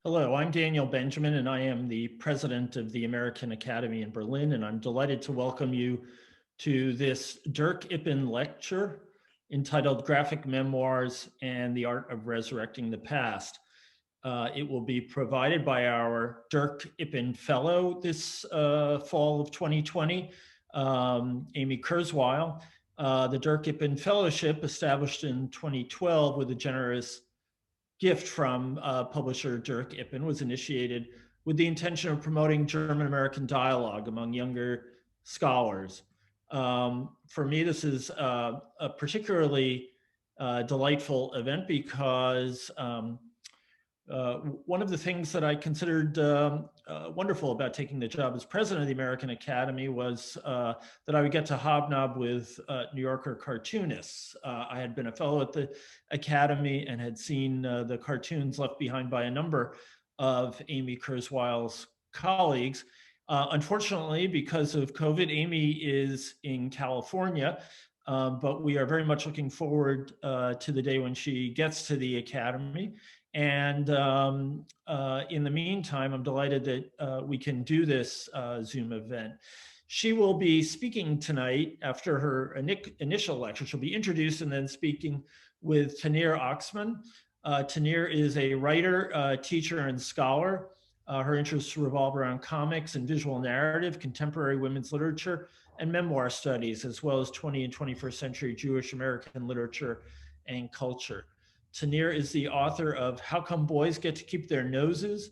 Hello, I'm Daniel Benjamin, and I am the president of the American Academy in Berlin, and I'm delighted to welcome you to this Dirk Ippen lecture entitled Graphic Memoirs and the Art of Resurrecting the Past. It will be provided by our Dirk Ippen Fellow this fall of 2020, Amy Kurzweil. The Dirk Ippen Fellowship, established in 2012 with a generous gift from publisher Dirk Ippen, was initiated with the intention of promoting German-American dialogue among younger scholars. For me, this is a particularly delightful event because one of the things that I considered wonderful about taking the job as president of the American Academy was that I would get to hobnob with New Yorker cartoonists. I had been a fellow at the Academy and had seen the cartoons left behind by a number of Amy Kurzweil's colleagues. Unfortunately, because of COVID, Amy is in California, but we are very much looking forward to the day when she gets to the Academy. And in the meantime, I'm delighted that we can do this Zoom event. She will be speaking tonight after her initial lecture. She'll be introduced and then speaking with Tanir Oxman. Tanir is a writer, teacher, and scholar. Her interests revolve around comics and visual narrative, contemporary women's literature, and memoir studies, as well as 20th and 21st century Jewish American literature and culture. Tanir is the author of How Come Boys Get to Keep Their Noses?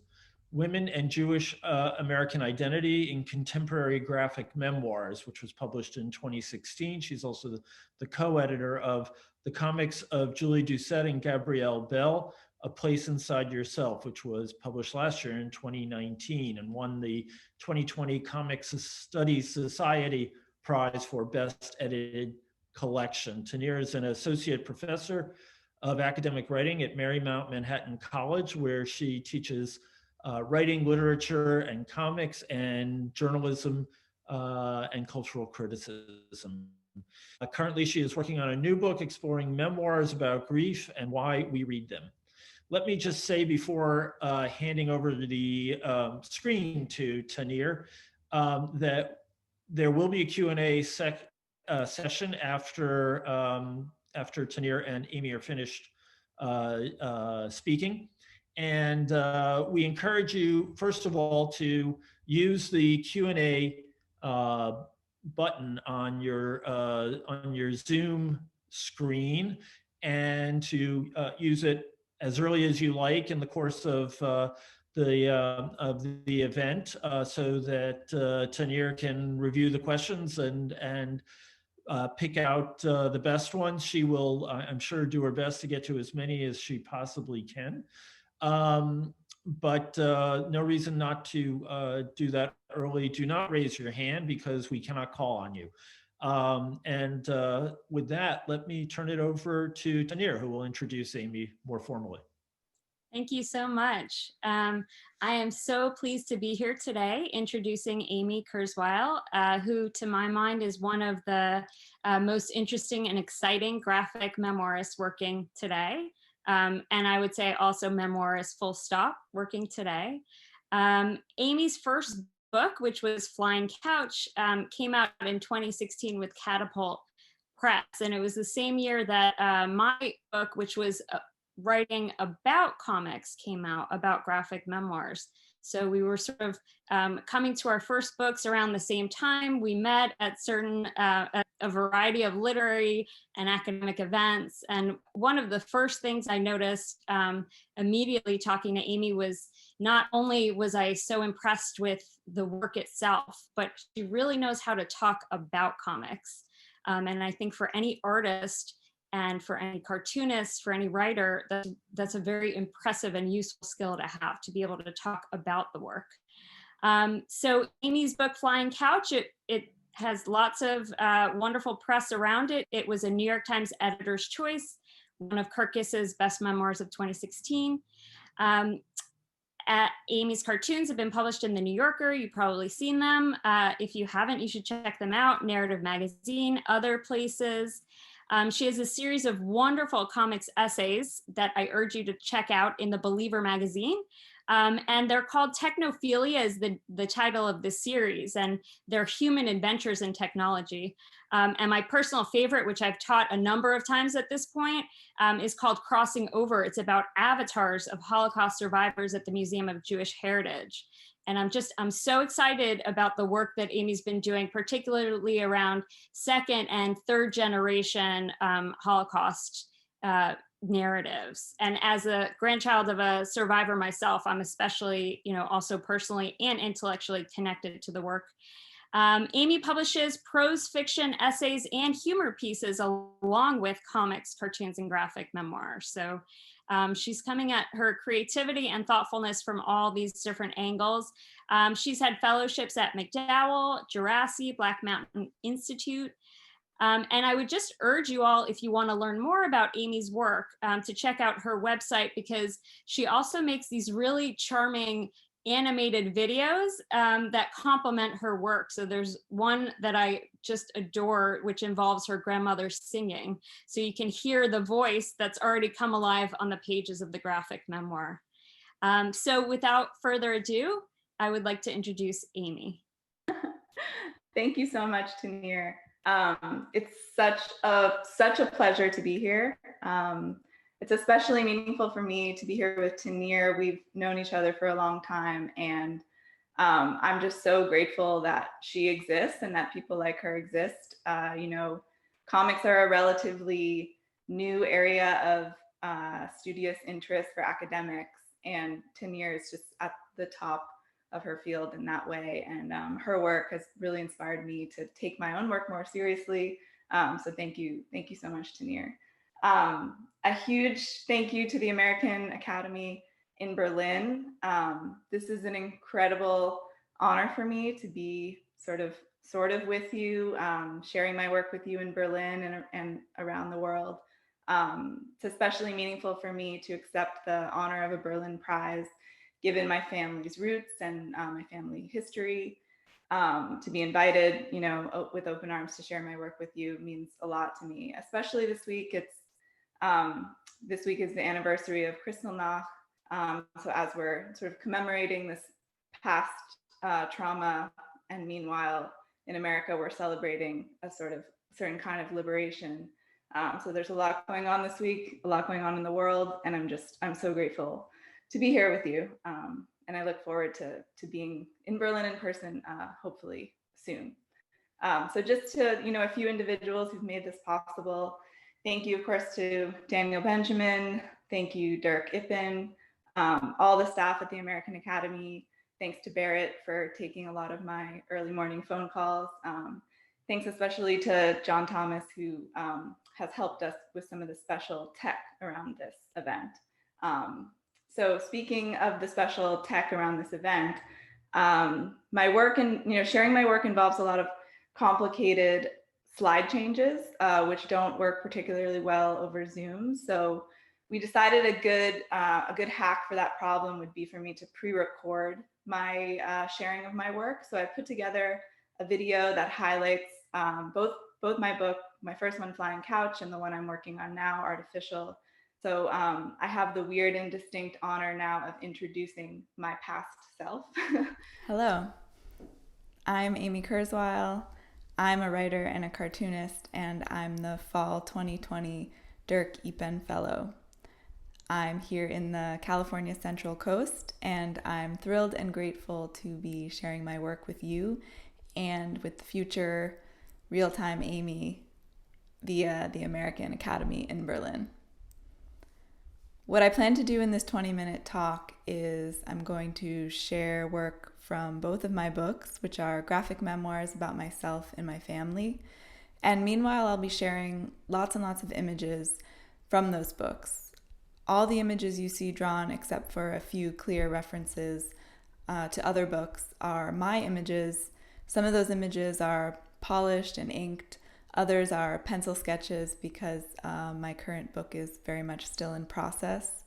Women and Jewish American Identity in Contemporary Graphic Memoirs, which was published in 2016. She's also the co-editor of The Comics of Julie Doucet and Gabrielle Bell, A Place Inside Yourself, which was published last year in 2019 and won the 2020 Comics Studies Society Prize for Best Edited Collection. Tanir is an associate professor of academic writing at Marymount Manhattan College, where she teaches writing, literature, and comics, and journalism and cultural criticism. Currently, she is working on a new book exploring memoirs about grief and why we read them. Let me just say before handing over the screen to Tanir that there will be a Q&A session after Tanir and Amy are finished speaking. And we encourage you, first of all, to use the Q&A button on your Zoom screen, and to use it as early as you like in the course of the event, so that Tanir can review the questions and pick out the best ones. She will, I'm sure, do her best to get to as many as she possibly can. But no reason not to do that early. Do not raise your hand because we cannot call on you. And with that, let me turn it over to Tanir, who will introduce Amy more formally. Thank you so much. I am so pleased to be here today introducing Amy Kurzweil, who to my mind is one of the most interesting and exciting graphic memoirists working today. And I would say also memoirist full stop working today. Amy's first book, which was Flying Couch, came out in 2016 with Catapult Press. And it was the same year that my book, which was writing about comics, came out, about graphic memoirs. So we were sort of coming to our first books around the same time. We met at a variety of literary and academic events. And one of the first things I noticed immediately talking to Amy was not only was I so impressed with the work itself, but she really knows how to talk about comics. And I think for any artist and for any cartoonist, for any writer, that's a very impressive and useful skill to have, to be able to talk about the work. So Amy's book, Flying Couch, it has lots of wonderful press around it. It was a New York Times Editor's Choice, one of Kirkus's best memoirs of 2016. Amy's cartoons have been published in The New Yorker. You've probably seen them. If you haven't, you should check them out. Narrative Magazine, other places. She has a series of wonderful comics essays that I urge you to check out in The Believer magazine. And they're called Technophilia is the title of the series, and they're human adventures in technology. And my personal favorite, which I've taught a number of times at this point, is called Crossing Over. It's about avatars of Holocaust survivors at the Museum of Jewish Heritage. And I'm so excited about the work that Amy's been doing, particularly around second and third generation Holocaust narratives. And as a grandchild of a survivor myself, I'm especially, also personally and intellectually connected to the work. Amy publishes prose fiction, essays, and humor pieces along with comics, cartoons, and graphic memoirs. So she's coming at her creativity and thoughtfulness from all these different angles. She's had fellowships at McDowell, Jurassic, Black Mountain Institute. And I would just urge you all, if you want to learn more about Amy's work, to check out her website, because she also makes these really charming animated videos that complement her work. So there's one that I just adore, which involves her grandmother singing. So you can hear the voice that's already come alive on the pages of the graphic memoir. So without further ado, I would like to introduce Amy. Thank you so much, Tanir. It's such a pleasure to be here. It's especially meaningful for me to be here with Tanir. We've known each other for a long time, and I'm just so grateful that she exists and that people like her exist. Comics are a relatively new area of studious interest for academics, and Tanir is just at the top of her field in that way. And her work has really inspired me to take my own work more seriously. So thank you so much, Tanir. A huge thank you to the American Academy in Berlin. This is an incredible honor for me to be sort of with you, sharing my work with you in Berlin and around the world. It's especially meaningful for me to accept the honor of a Berlin Prize, given my family's roots and my family history. To be invited, with open arms to share my work with you means a lot to me, especially this week. This week is the anniversary of Kristallnacht. So as we're sort of commemorating this past trauma, and meanwhile in America, we're celebrating a sort of certain kind of liberation. So there's a lot going on this week, a lot going on in the world, and I'm so grateful to be here with you. And I look forward to being in Berlin in person, hopefully soon. So just to, a few individuals who've made this possible. Thank you, of course, to Daniel Benjamin. Thank you, Dirk Ippen, all the staff at the American Academy. Thanks to Barrett for taking a lot of my early morning phone calls. Thanks especially to John Thomas, who has helped us with some of the special tech around this event. So speaking of the special tech around this event, my work and sharing my work involves a lot of complicated slide changes, which don't work particularly well over Zoom. So we decided a good hack for that problem would be for me to pre-record my sharing of my work. So I put together a video that highlights both my book, my first one, Flying Couch, and the one I'm working on now, Artificial. So I have the weird and distinct honor now of introducing my past self. Hello, I'm Amy Kurzweil. I'm a writer and a cartoonist, and I'm the Fall 2020 Dirk Ippen Fellow. I'm here in the California Central Coast, and I'm thrilled and grateful to be sharing my work with you and with the future real-time Amy via the American Academy in Berlin. What I plan to do in this 20-minute talk is I'm going to share work from both of my books, which are graphic memoirs about myself and my family. And meanwhile, I'll be sharing lots and lots of images from those books. All the images you see drawn, except for a few clear references to other books, are my images. Some of those images are polished and inked. Others are pencil sketches because my current book is very much still in process.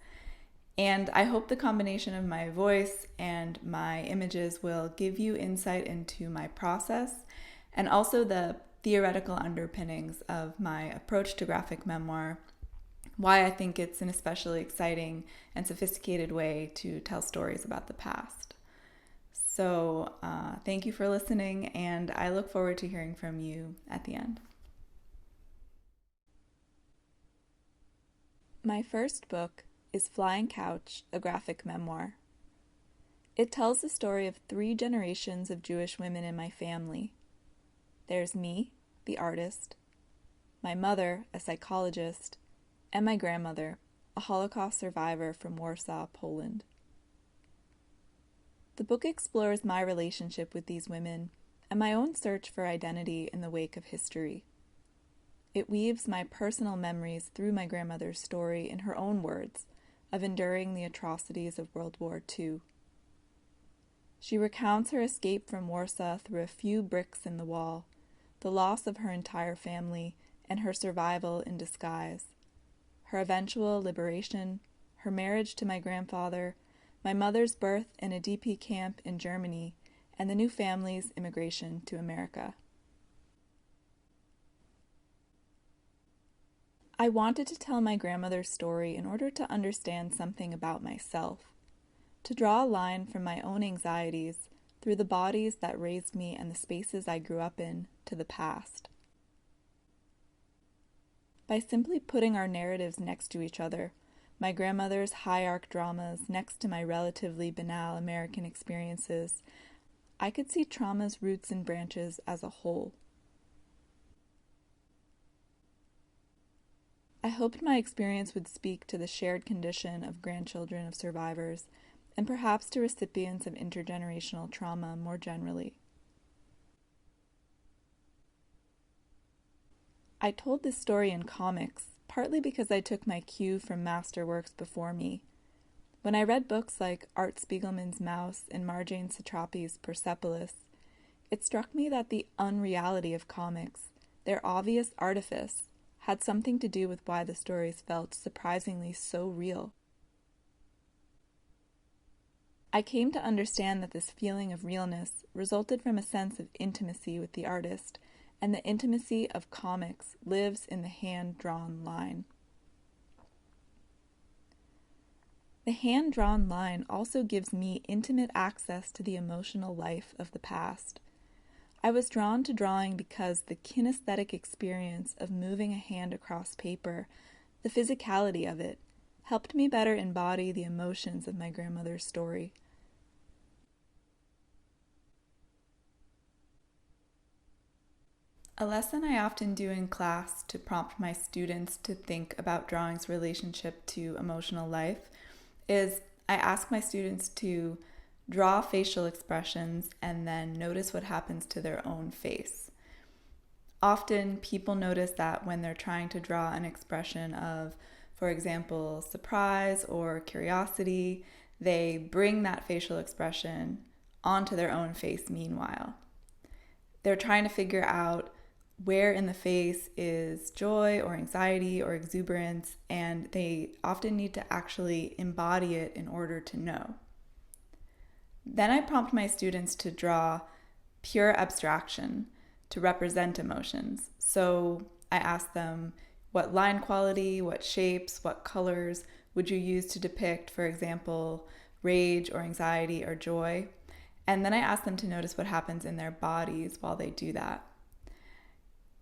And I hope the combination of my voice and my images will give you insight into my process and also the theoretical underpinnings of my approach to graphic memoir, why I think it's an especially exciting and sophisticated way to tell stories about the past. So thank you for listening, and I look forward to hearing from you at the end. My first book is Flying Couch, a graphic memoir. It tells the story of 3 generations of Jewish women in my family. There's me, the artist, my mother, a psychologist, and my grandmother, a Holocaust survivor from Warsaw, Poland. The book explores my relationship with these women and my own search for identity in the wake of history. It weaves my personal memories through my grandmother's story in her own words of enduring the atrocities of World War II. She recounts her escape from Warsaw through a few bricks in the wall, the loss of her entire family, and her survival in disguise, her eventual liberation, her marriage to my grandfather, my mother's birth in a DP camp in Germany, and the new family's immigration to America. I wanted to tell my grandmother's story in order to understand something about myself, to draw a line from my own anxieties through the bodies that raised me and the spaces I grew up in to the past. By simply putting our narratives next to each other, my grandmother's high-arc dramas next to my relatively banal American experiences, I could see trauma's roots and branches as a whole. I hoped my experience would speak to the shared condition of grandchildren of survivors, and perhaps to recipients of intergenerational trauma more generally. I told this story in comics, partly because I took my cue from masterworks before me. When I read books like Art Spiegelman's Mouse and Marjane Satrapi's Persepolis, it struck me that the unreality of comics, their obvious artifice, had something to do with why the stories felt surprisingly so real. I came to understand that this feeling of realness resulted from a sense of intimacy with the artist, and the intimacy of comics lives in the hand-drawn line. The hand-drawn line also gives me intimate access to the emotional life of the past. I was drawn to drawing because the kinesthetic experience of moving a hand across paper, the physicality of it, helped me better embody the emotions of my grandmother's story. A lesson I often do in class to prompt my students to think about drawing's relationship to emotional life is I ask my students to draw facial expressions and then notice what happens to their own face. Often people notice that when they're trying to draw an expression of, for example, surprise or curiosity, they bring that facial expression onto their own face meanwhile. They're trying to figure out where in the face is joy or anxiety or exuberance, and they often need to actually embody it in order to know. Then I prompt my students to draw pure abstraction to represent emotions. So I ask them, what line quality, what shapes, what colors would you use to depict, for example, rage or anxiety or joy? And then I ask them to notice what happens in their bodies while they do that.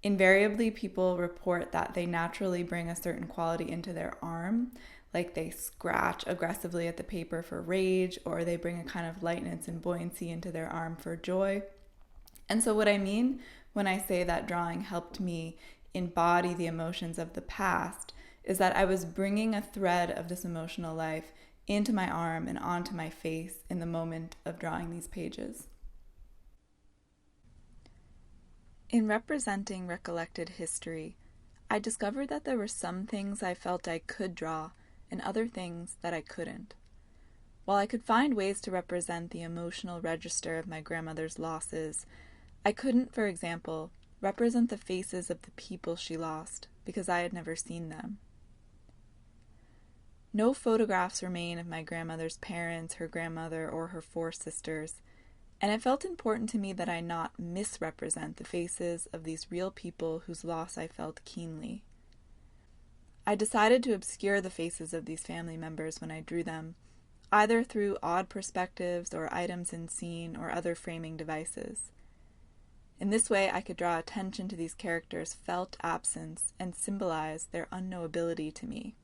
Invariably, people report that they naturally bring a certain quality into their arm, like they scratch aggressively at the paper for rage, or they bring a kind of lightness and buoyancy into their arm for joy. And so what I mean when I say that drawing helped me embody the emotions of the past is that I was bringing a thread of this emotional life into my arm and onto my face in the moment of drawing these pages. In representing recollected history, I discovered that there were some things I felt I could draw and other things that I couldn't. While I could find ways to represent the emotional register of my grandmother's losses, I couldn't, for example, represent the faces of the people she lost because I had never seen them. No photographs remain of my grandmother's parents, her grandmother, or her 4 sisters, and it felt important to me that I not misrepresent the faces of these real people whose loss I felt keenly. I decided to obscure the faces of these family members when I drew them, either through odd perspectives or items in scene or other framing devices. In this way, I could draw attention to these characters' felt absence and symbolize their unknowability to me.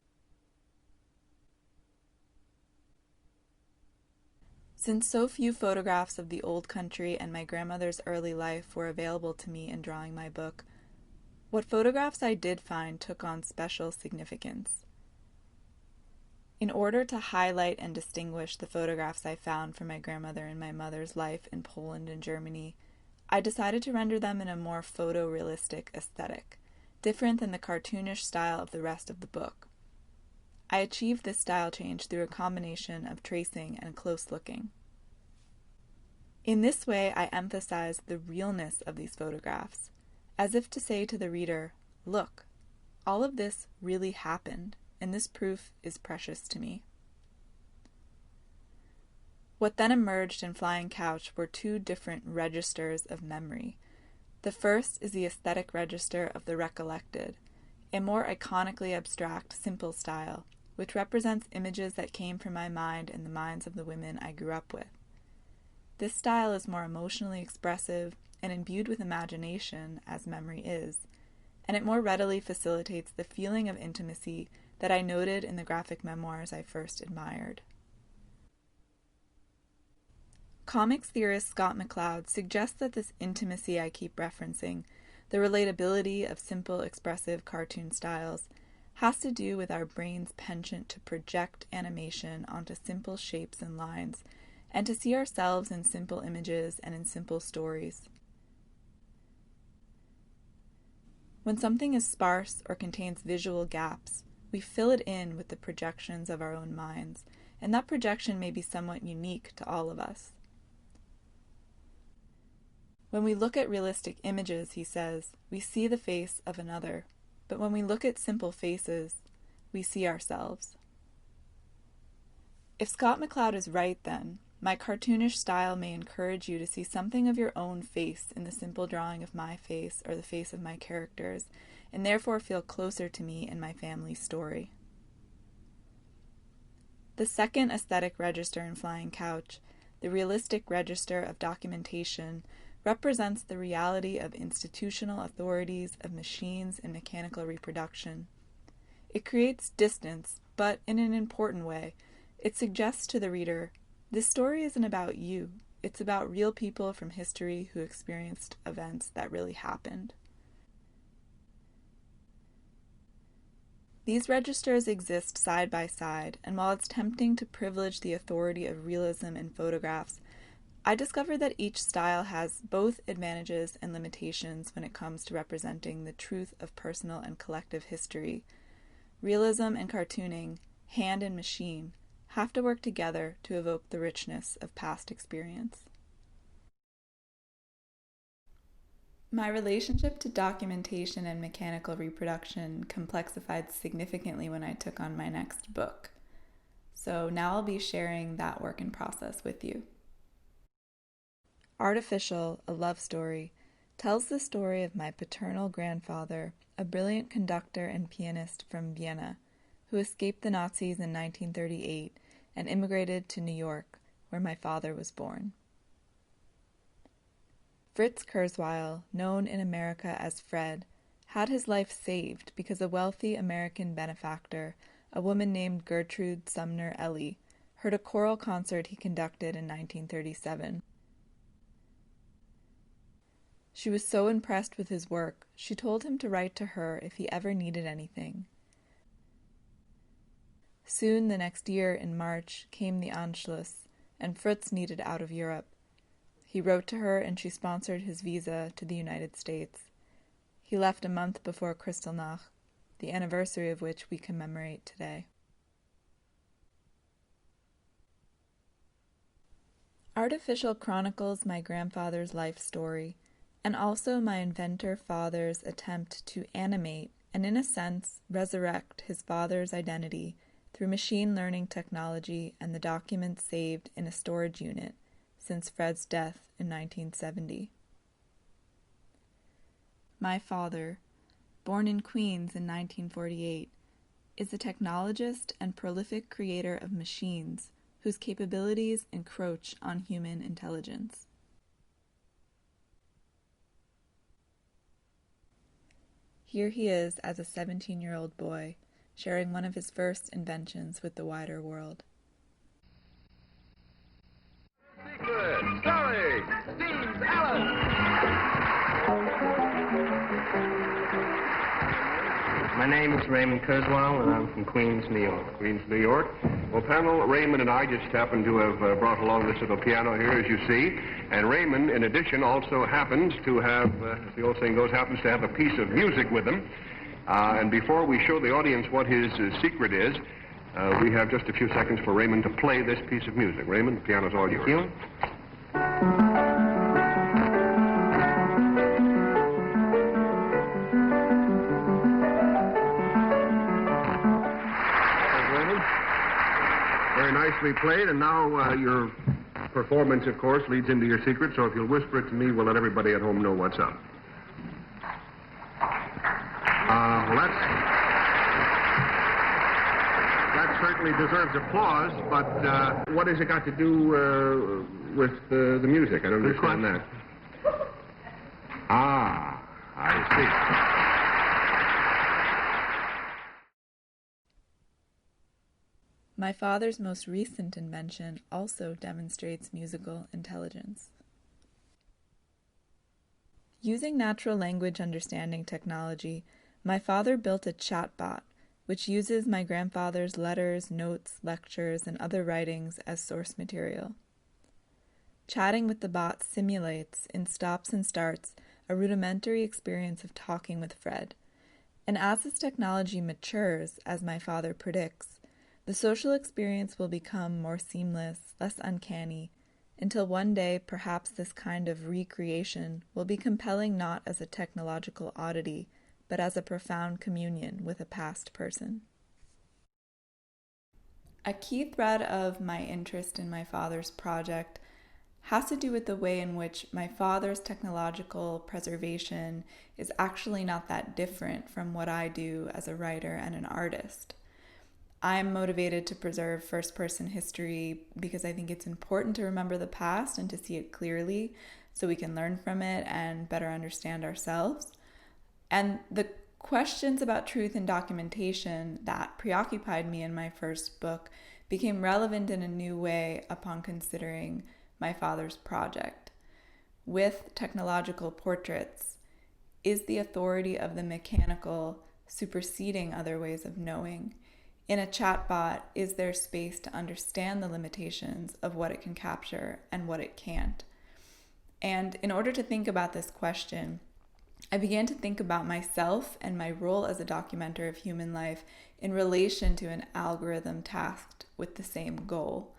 Since so few photographs of the old country and my grandmother's early life were available to me in drawing my book, what photographs I did find took on special significance. In order to highlight and distinguish the photographs I found from my grandmother and my mother's life in Poland and Germany, I decided to render them in a more photorealistic aesthetic, different than the cartoonish style of the rest of the book. I achieved this style change through a combination of tracing and close looking. In this way, I emphasized the realness of these photographs, as if to say to the reader, look, all of this really happened, and this proof is precious to me. What then emerged in Flying Couch were two different registers of memory. The first is the aesthetic register of the recollected, a more iconically abstract, simple style, which represents images that came from my mind and the minds of the women I grew up with. This style is more emotionally expressive and imbued with imagination, as memory is, and it more readily facilitates the feeling of intimacy that I noted in the graphic memoirs I first admired. Comics theorist Scott McCloud suggests that this intimacy I keep referencing, the relatability of simple expressive cartoon styles, has to do with our brain's penchant to project animation onto simple shapes and lines, and to see ourselves in simple images and in simple stories. When something is sparse or contains visual gaps, we fill it in with the projections of our own minds, and that projection may be somewhat unique to all of us. When we look at realistic images, he says, we see the face of another, but when we look at simple faces, we see ourselves. If Scott McCloud is right, then, my cartoonish style may encourage you to see something of your own face in the simple drawing of my face or the face of my characters, and therefore feel closer to me and my family's story. The second aesthetic register in Flying Couch, the realistic register of documentation, represents the reality of institutional authorities, of machines and mechanical reproduction. It creates distance, but in an important way. It suggests to the reader, this story isn't about you. It's about real people from history who experienced events that really happened. These registers exist side by side, and while it's tempting to privilege the authority of realism in photographs, I discovered that each style has both advantages and limitations when it comes to representing the truth of personal and collective history. Realism and cartooning, hand and machine, have to work together to evoke the richness of past experience. My relationship to documentation and mechanical reproduction complexified significantly when I took on my next book. So now I'll be sharing that work in process with you. Artificial, a love story, tells the story of my paternal grandfather, a brilliant conductor and pianist from Vienna, who escaped the Nazis in 1938 and immigrated to New York, where my father was born. Fritz Kurzweil, known in America as Fred, had his life saved because a wealthy American benefactor, a woman named Gertrude Sumner Ellie, heard a choral concert he conducted in 1937. She was so impressed with his work, she told him to write to her if he ever needed anything. Soon the next year, in March, came the Anschluss, and Fritz needed out of Europe. He wrote to her and she sponsored his visa to the United States. He left a month before Kristallnacht, the anniversary of which we commemorate today. Artificial chronicles my grandfather's life story, and also my inventor father's attempt to animate and, in a sense, resurrect his father's identity through machine learning technology and the documents saved in a storage unit since Fred's death in 1970. My father, born in Queens in 1948, is a technologist and prolific creator of machines whose capabilities encroach on human intelligence. Here he is as a 17-year-old boy, sharing one of his first inventions with the wider world. Secret, starring Steve Allen. My name is Raymond Kurzweil, and I'm from Queens, New York. Queens, New York. Well, panel, Raymond and I just happened to have brought along this little piano here, as you see. And Raymond, in addition, also happens to have, as the old saying goes, happens to have a piece of music with him. And before we show the audience what his secret is, we have just a few seconds for Raymond to play this piece of music. Raymond, the piano's all yours. Thank you. Very nicely played, and now your performance, of course, leads into your secret, so if you'll whisper it to me, we'll let everybody at home know what's up. Well, that certainly deserves applause, but what has it got to do with the music? I don't understand that. Ah, I see. My father's most recent invention also demonstrates musical intelligence. Using natural language understanding technology, my father built a chatbot, which uses my grandfather's letters, notes, lectures, and other writings as source material. Chatting with the bot simulates, in stops and starts, a rudimentary experience of talking with Fred. And as this technology matures, as my father predicts, the social experience will become more seamless, less uncanny, until one day perhaps this kind of recreation will be compelling not as a technological oddity, but as a profound communion with a past person. A key thread of my interest in my father's project has to do with the way in which my father's technological preservation is actually not that different from what I do as a writer and an artist. I'm motivated to preserve first-person history because I think it's important to remember the past and to see it clearly so we can learn from it and better understand ourselves. And the questions about truth and documentation that preoccupied me in my first book became relevant in a new way upon considering my father's project. With technological portraits, is the authority of the mechanical superseding other ways of knowing? In a chatbot, is there space to understand the limitations of what it can capture and what it can't? And in order to think about this question, I began to think about myself and my role as a documenter of human life in relation to an algorithm tasked with the same goal.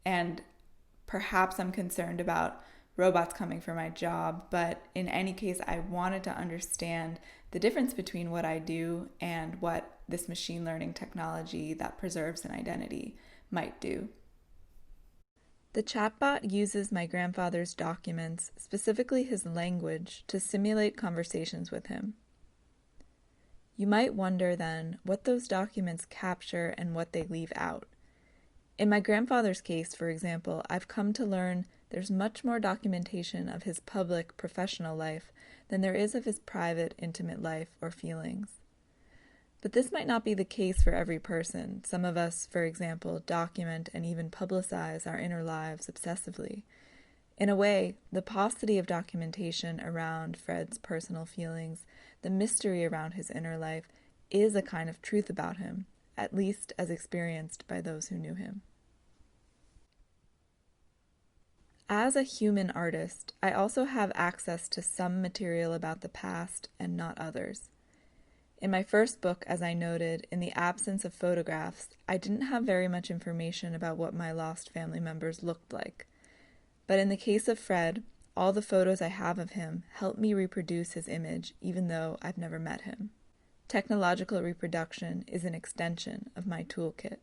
And perhaps I'm concerned about robots coming for my job, but in any case, I wanted to understand the difference between what I do and what this machine learning technology that preserves an identity might do. The chatbot uses my grandfather's documents, specifically his language, to simulate conversations with him. You might wonder then what those documents capture and what they leave out. In my grandfather's case, for example, I've come to learn there's much more documentation of his public, professional life than there is of his private, intimate life or feelings. But this might not be the case for every person. Some of us, for example, document and even publicize our inner lives obsessively. In a way, the paucity of documentation around Fred's personal feelings, the mystery around his inner life, is a kind of truth about him, at least as experienced by those who knew him. As a human artist, I also have access to some material about the past and not others. In my first book, as I noted, in the absence of photographs, I didn't have very much information about what my lost family members looked like. But in the case of Fred, all the photos I have of him help me reproduce his image, even though I've never met him. Technological reproduction is an extension of my toolkit.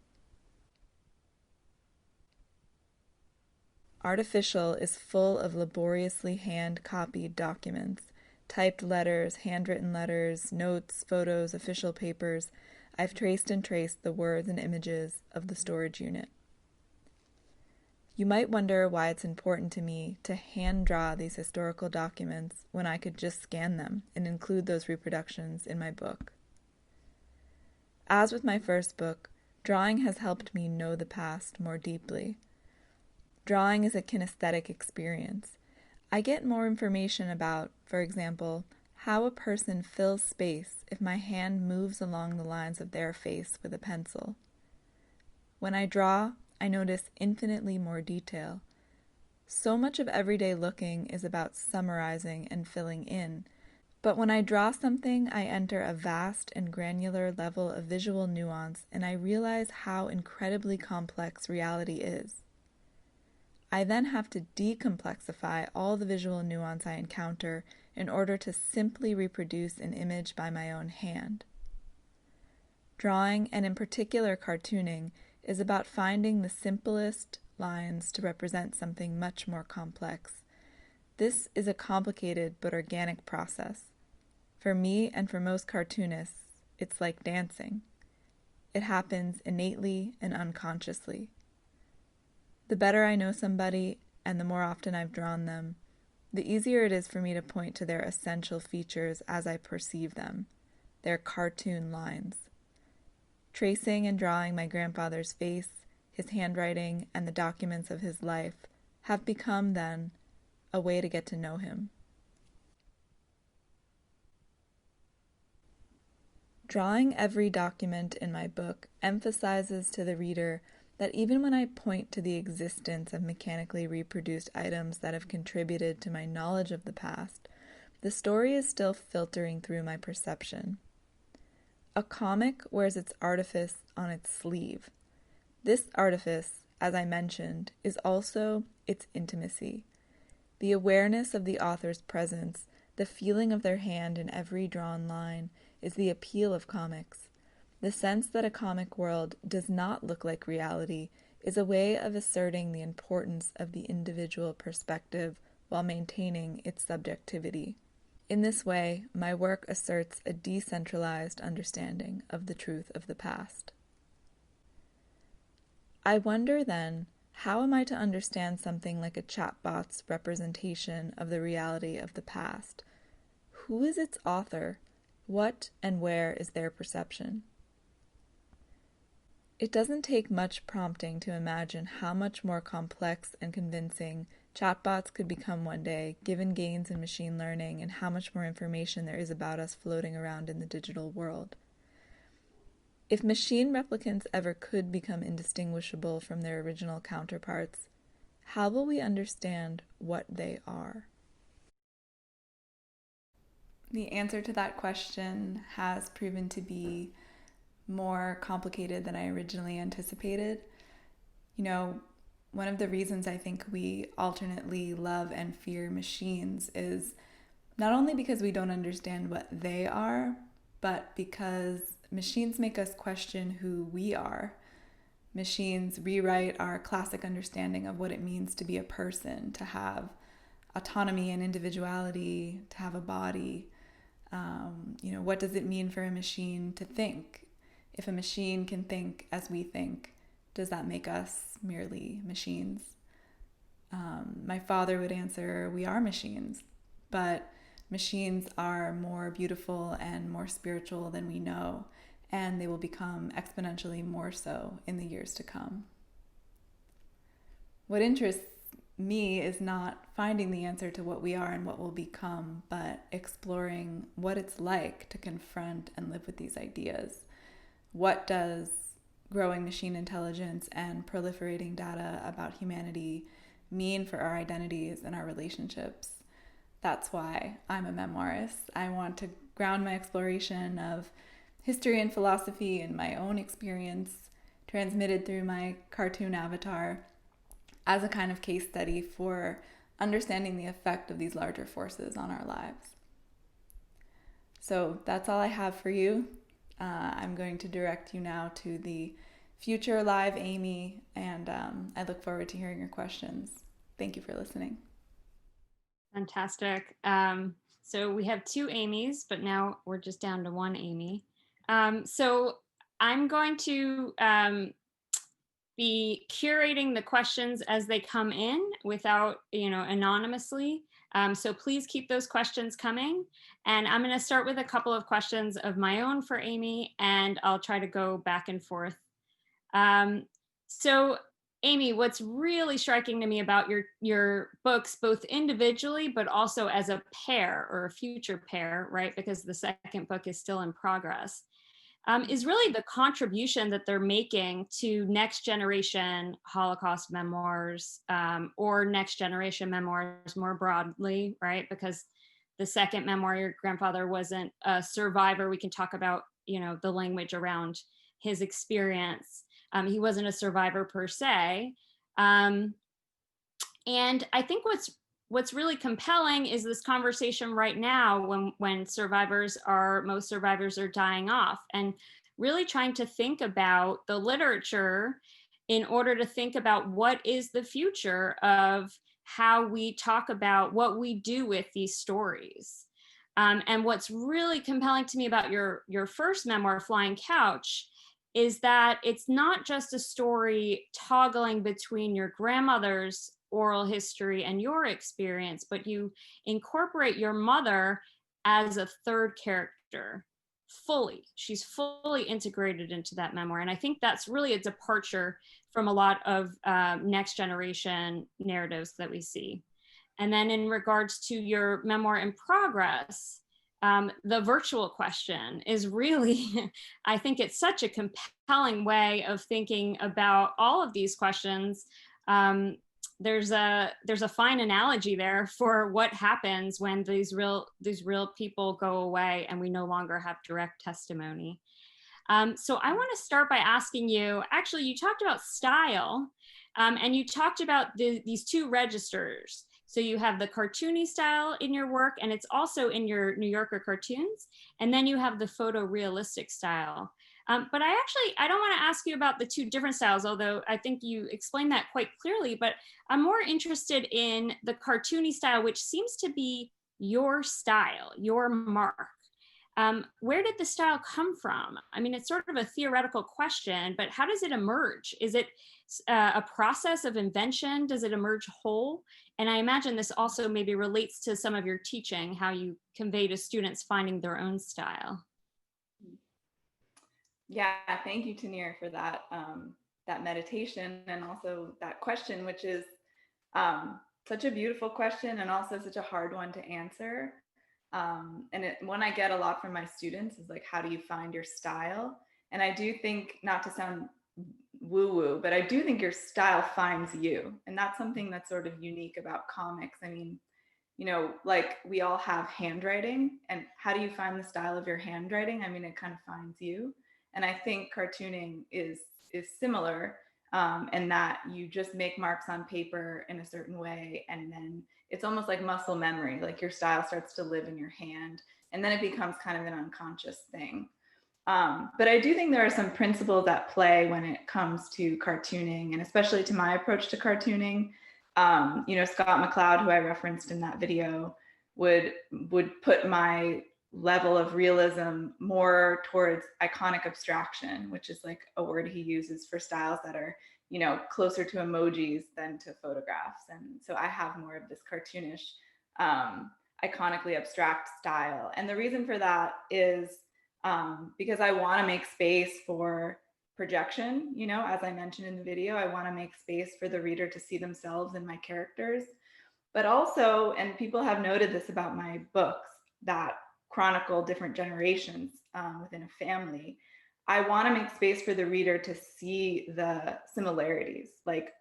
Artificial is full of laboriously hand-copied documents, typed letters, handwritten letters, notes, photos, official papers, I've traced and traced the words and images of the storage unit. You might wonder why it's important to me to hand draw these historical documents when I could just scan them and include those reproductions in my book. As with my first book, drawing has helped me know the past more deeply. Drawing is a kinesthetic experience. I get more information about, for example, how a person fills space if my hand moves along the lines of their face with a pencil. When I draw, I notice infinitely more detail. So much of everyday looking is about summarizing and filling in, but when I draw something, I enter a vast and granular level of visual nuance, and I realize how incredibly complex reality is. I then have to decomplexify all the visual nuance I encounter in order to simply reproduce an image by my own hand. Drawing, and in particular cartooning, is about finding the simplest lines to represent something much more complex. This is a complicated but organic process. For me and for most cartoonists, it's like dancing. It happens innately and unconsciously. The better I know somebody, and the more often I've drawn them, the easier it is for me to point to their essential features as I perceive them, their cartoon lines. Tracing and drawing my grandfather's face, his handwriting, and the documents of his life have become, then, a way to get to know him. Drawing every document in my book emphasizes to the reader that even when I point to the existence of mechanically reproduced items that have contributed to my knowledge of the past, the story is still filtering through my perception. A comic wears its artifice on its sleeve. This artifice, as I mentioned, is also its intimacy. The awareness of the author's presence, the feeling of their hand in every drawn line, is the appeal of comics. The sense that a comic world does not look like reality is a way of asserting the importance of the individual perspective while maintaining its subjectivity. In this way, my work asserts a decentralized understanding of the truth of the past. I wonder then, how am I to understand something like a chatbot's representation of the reality of the past? Who is its author? What and where is their perception? It doesn't take much prompting to imagine how much more complex and convincing chatbots could become one day, given gains in machine learning and how much more information there is about us floating around in the digital world. If machine replicants ever could become indistinguishable from their original counterparts, how will we understand what they are? The answer to that question has proven to be more complicated than I originally anticipated. One of the reasons I think we alternately love and fear machines is not only because we don't understand what they are, but because machines make us question who we are. Machines rewrite our classic understanding of what it means to be a person, to have autonomy and individuality, to have a body. What does it mean for a machine to think? If a machine can think as we think, does that make us merely machines? My father would answer, we are machines, but machines are more beautiful and more spiritual than we know, and they will become exponentially more so in the years to come. What interests me is not finding the answer to what we are and what we'll become, but exploring what it's like to confront and live with these ideas. What does growing machine intelligence and proliferating data about humanity mean for our identities and our relationships? That's why I'm a memoirist. I want to ground my exploration of history and philosophy in my own experience, transmitted through my cartoon avatar, as a kind of case study for understanding the effect of these larger forces on our lives. So that's all I have for you. I'm going to direct you now to the future live Amy, and I look forward to hearing your questions. Thank you for listening. Fantastic. So we have two Amys, but now we're just down to one Amy. So I'm going to be curating the questions as they come in without, anonymously. So please keep those questions coming. And I'm going to start with a couple of questions of my own for Amy, and I'll try to go back and forth. So Amy, what's really striking to me about your books, both individually, but also as a pair or a future pair, right? Because the second book is still in progress, is really the contribution that they're making to next generation Holocaust memoirs, or next generation memoirs more broadly, right? Because the second memoir, your grandfather wasn't a survivor. We can talk about, the language around his experience. He wasn't a survivor per se. And I think what's really compelling is this conversation right now when most survivors are dying off, and really trying to think about the literature in order to think about what is the future of how we talk about what we do with these stories. And what's really compelling to me about your first memoir, Flying Couch, is that it's not just a story toggling between your grandmother's oral history and your experience, but you incorporate your mother as a third character fully. She's fully integrated into that memoir. And I think that's really a departure from a lot of next generation narratives that we see. And then in regards to your memoir in progress, the virtual question is really, I think it's such a compelling way of thinking about all of these questions. There's a fine analogy there for what happens when these real people go away and we no longer have direct testimony. So I want to start by asking you, actually, you talked about style, and you talked about these two registers. So you have the cartoony style in your work, and it's also in your New Yorker cartoons. And then you have the photorealistic style. But I don't want to ask you about the two different styles, although I think you explained that quite clearly. But I'm more interested in the cartoony style, which seems to be your style, your mark. Where did the style come from? I mean, it's sort of a theoretical question, but how does it emerge? Is it a process of invention? Does it emerge whole? And I imagine this also maybe relates to some of your teaching, how you convey to students finding their own style. Yeah, thank you, Tanir, for that that meditation and also that question, which is such a beautiful question and also such a hard one to answer. And one I get a lot from my students is like, how do you find your style? And I do think, not to sound woo-woo, but I do think your style finds you. And that's something that's sort of unique about comics. I mean, like we all have handwriting, and how do you find the style of your handwriting? I mean, it kind of finds you. And I think cartooning is similar, in that you just make marks on paper in a certain way, and then it's almost like muscle memory, like your style starts to live in your hand, and then it becomes kind of an unconscious thing. But I do think there are some principles at play when it comes to cartooning, and especially to my approach to cartooning. Scott McCloud, who I referenced in that video, would put my level of realism more towards iconic abstraction, which is like a word he uses for styles that are, closer to emojis than to photographs. And so I have more of this cartoonish, iconically abstract style. And the reason for that is because I want to make space for projection. As I mentioned in the video, I want to make space for the reader to see themselves in my characters. But also, and people have noted this about my books that chronicle different generations within a family, I want to make space for the reader to see the similarities, like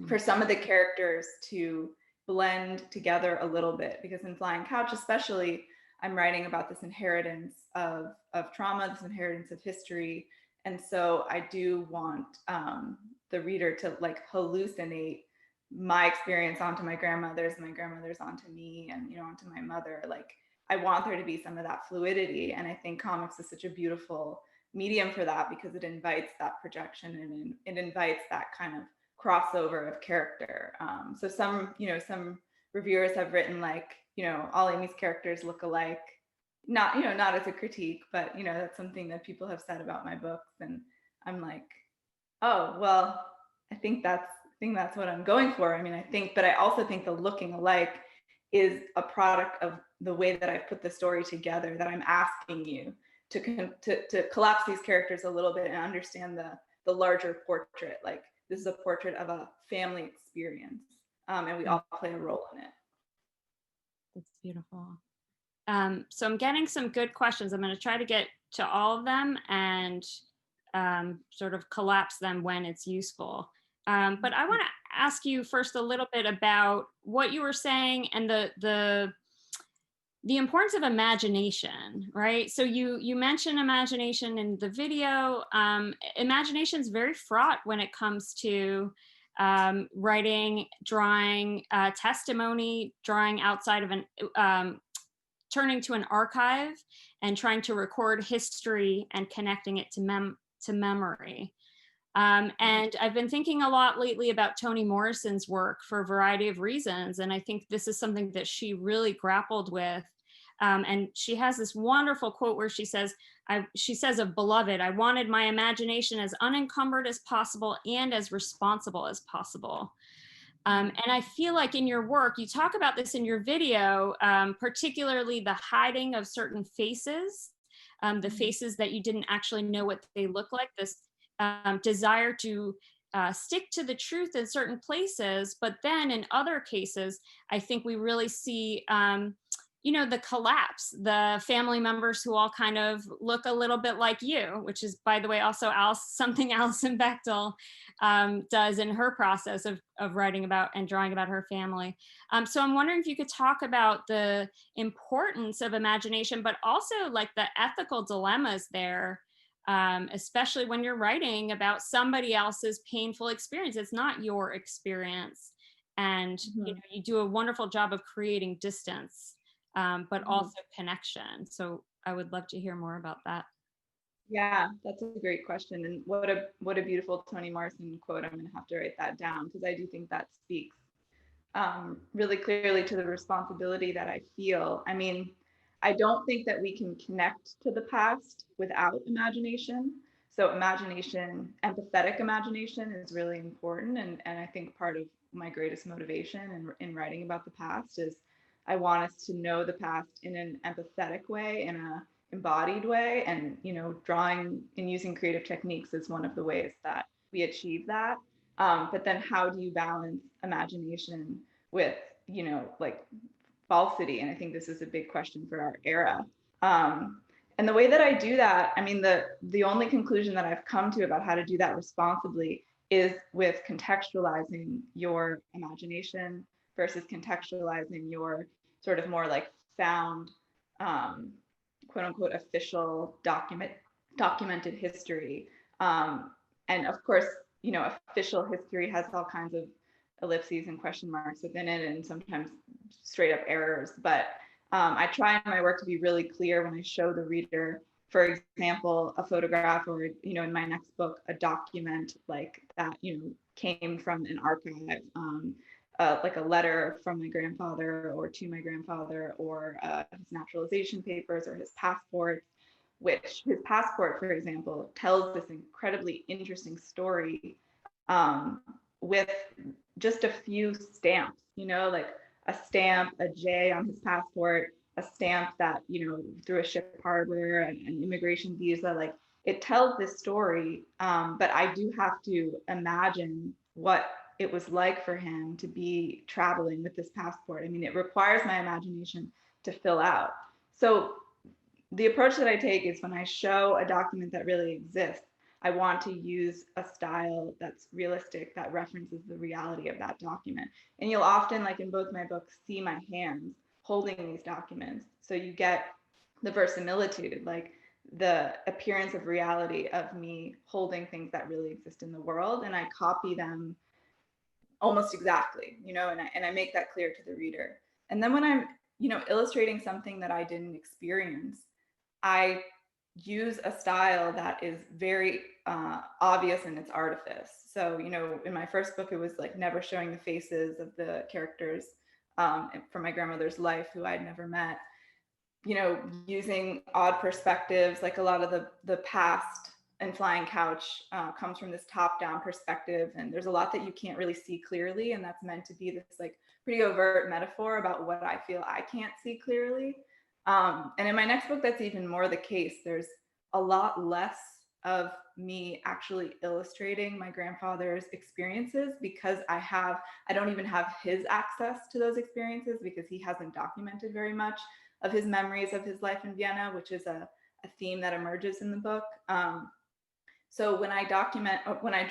for some of the characters to blend together a little bit, because in Flying Couch especially, I'm writing about this inheritance of trauma, this inheritance of history. And so I do want the reader to like hallucinate my experience onto my grandmother's, and my grandmother's onto me, and onto my mother. Like, I want there to be some of that fluidity. And I think comics is such a beautiful medium for that, because it invites that projection, and it invites that kind of crossover of character. So some reviewers have written like, all Amy's characters look alike. not, you know, not as a critique, but, you know, that's something that people have said about my books. And I'm like, oh, well, I think that's what I'm going for. I mean, but I also think the looking alike is a product of the way that I've put the story together, that I'm asking you to collapse these characters a little bit and understand the larger portrait. Like, this is a portrait of a family experience, and we all play a role in it. That's beautiful. So I'm getting some good questions. I'm going to try to get to all of them and sort of collapse them when it's useful. But I want to ask you first a little bit about what you were saying and the importance of imagination, right? So you mentioned imagination in the video. Imagination is very fraught when it comes to writing, drawing, testimony, drawing outside of an turning to an archive and trying to record history and connecting it to memory. And I've been thinking a lot lately about Toni Morrison's work for a variety of reasons. And I think this is something that she really grappled with. And she has this wonderful quote where she says of Beloved, "I wanted my imagination as unencumbered as possible and as responsible as possible." And I feel like in your work, you talk about this in your video, particularly the hiding of certain faces, the faces that you didn't actually know what they look like, this desire to stick to the truth in certain places. But then in other cases, I think we really see the collapse, the family members who all kind of look a little bit like you, which is, by the way, also something Alison Bechtel does in her process of writing about and drawing about her family. So I'm wondering if you could talk about the importance of imagination, but also like the ethical dilemmas there, especially when you're writing about somebody else's painful experience. It's not your experience. And you do a wonderful job of creating distance. But also connection. So I would love to hear more about that. Yeah, that's a great question. And what a beautiful Toni Morrison quote. I'm going to have to write that down, because I do think that speaks really clearly to the responsibility that I feel. I mean, I don't think that we can connect to the past without imagination. So imagination, empathetic imagination, is really important. And I think part of my greatest motivation in writing about the past is I want us to know the past in an empathetic way, in a embodied way, and drawing and using creative techniques is one of the ways that we achieve that. But then, how do you balance imagination with like falsity? And I think this is a big question for our era. And the way that I do that, I mean, the only conclusion that I've come to about how to do that responsibly is with contextualizing your imagination versus contextualizing your sort of more like found, quote unquote, official documented history. And of course, official history has all kinds of ellipses and question marks within it, and sometimes straight up errors. But I try in my work to be really clear when I show the reader, for example, a photograph, or in my next book, a document like that came from an archive, like a letter from my grandfather or to my grandfather, or his naturalization papers or his passport, which his passport, for example, tells this incredibly interesting story with just a few stamps, like a stamp, a J on his passport, a stamp that, through a ship harbor, an immigration visa. Like, it tells this story, but I do have to imagine what it was like for him to be traveling with this passport. I mean, it requires my imagination to fill out. So the approach that I take is, when I show a document that really exists, I want to use a style that's realistic, that references the reality of that document. And you'll often, like in both my books, see my hands holding these documents. So you get the verisimilitude, like the appearance of reality of me holding things that really exist in the world, and I copy them almost exactly, and I make that clear to the reader. And then when I'm, illustrating something that I didn't experience, I use a style that is very obvious in its artifice. So, in my first book, it was like never showing the faces of the characters from my grandmother's life who I'd never met. using odd perspectives, like a lot of the past and Flying Couch comes from this top-down perspective, and there's a lot that you can't really see clearly, and that's meant to be this like pretty overt metaphor about what I feel I can't see clearly. And in my next book, that's even more the case. There's a lot less of me actually illustrating my grandfather's experiences because I don't even have his access to those experiences because he hasn't documented very much of his memories of his life in Vienna, which is a theme that emerges in the book. So when I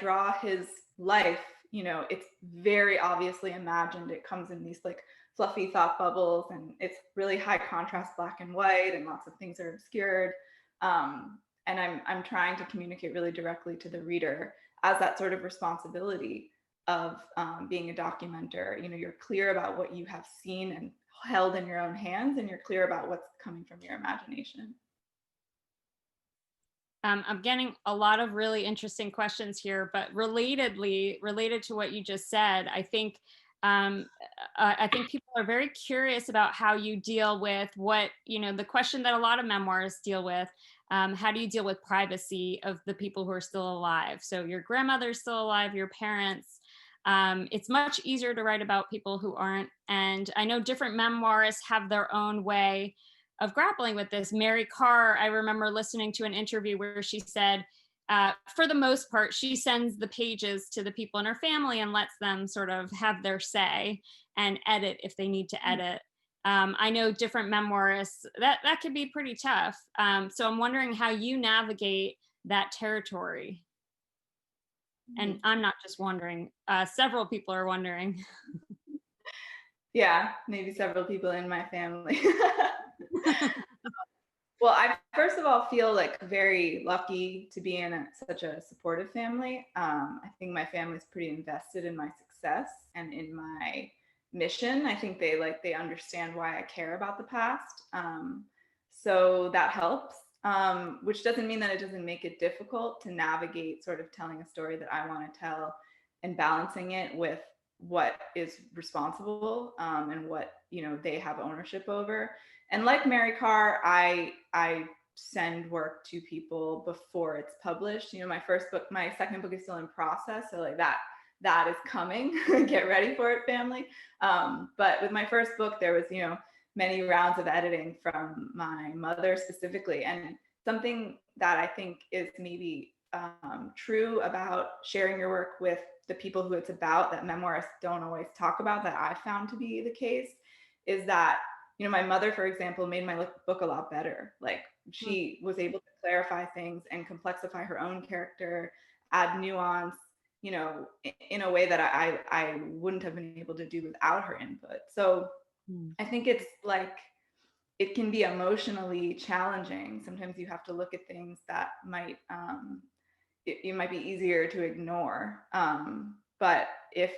draw his life, it's very obviously imagined. It comes in these like fluffy thought bubbles, and it's really high contrast black and white, and lots of things are obscured. And I'm trying to communicate really directly to the reader as that sort of responsibility of being a documenter. You're clear about what you have seen and held in your own hands, and you're clear about what's coming from your imagination. I'm getting a lot of really interesting questions here, but related to what you just said, I think people are very curious about how you deal with the question that a lot of memoirs deal with. How do you deal with privacy of the people who are still alive? So your grandmother's still alive, your parents. It's much easier to write about people who aren't. And I know different memoirists have their own way of grappling with this. Mary Karr, I remember listening to an interview where she said, for the most part, she sends the pages to the people in her family and lets them sort of have their say and edit if they need to edit. I know different memoirists, that could be pretty tough. So I'm wondering how you navigate that territory. And I'm not just wondering, several people are wondering. Yeah, maybe several people in my family. Well, I first of all feel like very lucky to be in such a supportive family. I think my family's pretty invested in my success and in my mission. I think they understand why I care about the past. So that helps, which doesn't mean that it doesn't make it difficult to navigate sort of telling a story that I want to tell and balancing it with what is responsible and what they have ownership over. And like Mary Karr, I send work to people before it's published. My second book is still in process, so like that is coming. Get ready for it, family. But with my first book, there was many rounds of editing from my mother specifically, and something that I think is maybe true about sharing your work with the people who it's about that memoirists don't always talk about, that I found to be the case, is that my mother, for example, made my book a lot better. Like she was able to clarify things and complexify her own character, add nuance, in a way that I wouldn't have been able to do without her input. So I think it's like, it can be emotionally challenging. Sometimes you have to look at things that might, it might be easier to ignore. But if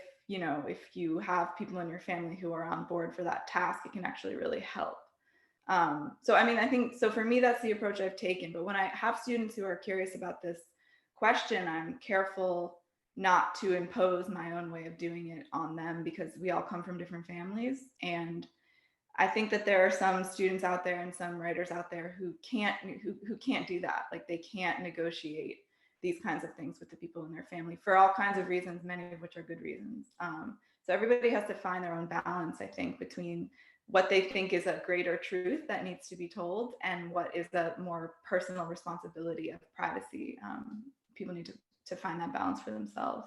you have people in your family who are on board for that task, it can actually really help. So, I think, so for me, that's the approach I've taken. But when I have students who are curious about this question, I'm careful not to impose my own way of doing it on them, because we all come from different families. And I think that there are some students out there and some writers out there who can't do that. Like they can't negotiate these kinds of things with the people in their family for all kinds of reasons, many of which are good reasons. So everybody has to find their own balance, I think, between what they think is a greater truth that needs to be told and what is the more personal responsibility of privacy. People need to find that balance for themselves.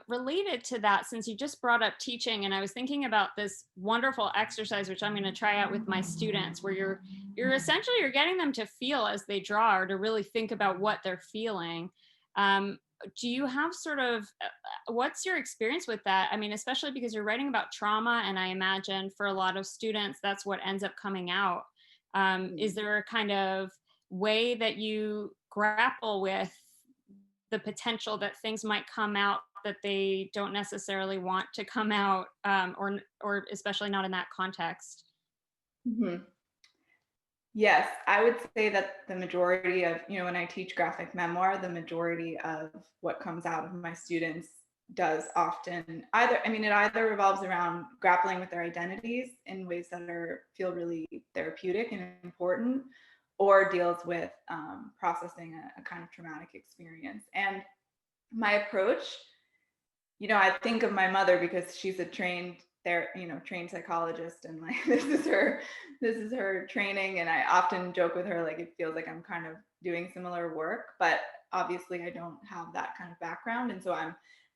Related to that, since you just brought up teaching, and I was thinking about this wonderful exercise, which I'm going to try out with my students, where you're essentially getting them to feel as they draw, or to really think about what they're feeling. Do you have sort of, what's your experience with that? I mean, especially because you're writing about trauma, and I imagine for a lot of students, that's what ends up coming out. Is there a kind of way that you grapple with the potential that things might come out that they don't necessarily want to come out, or especially not in that context? Mm-hmm. Yes, I would say that the majority of, when I teach graphic memoir, the majority of what comes out of my students does often it either revolves around grappling with their identities in ways that feel really therapeutic and important, or deals with processing a kind of traumatic experience. And my approach, I think of my mother because she's a trained psychologist, and like this is her training. And I often joke with her, like, it feels like I'm kind of doing similar work, but obviously I don't have that kind of background. And so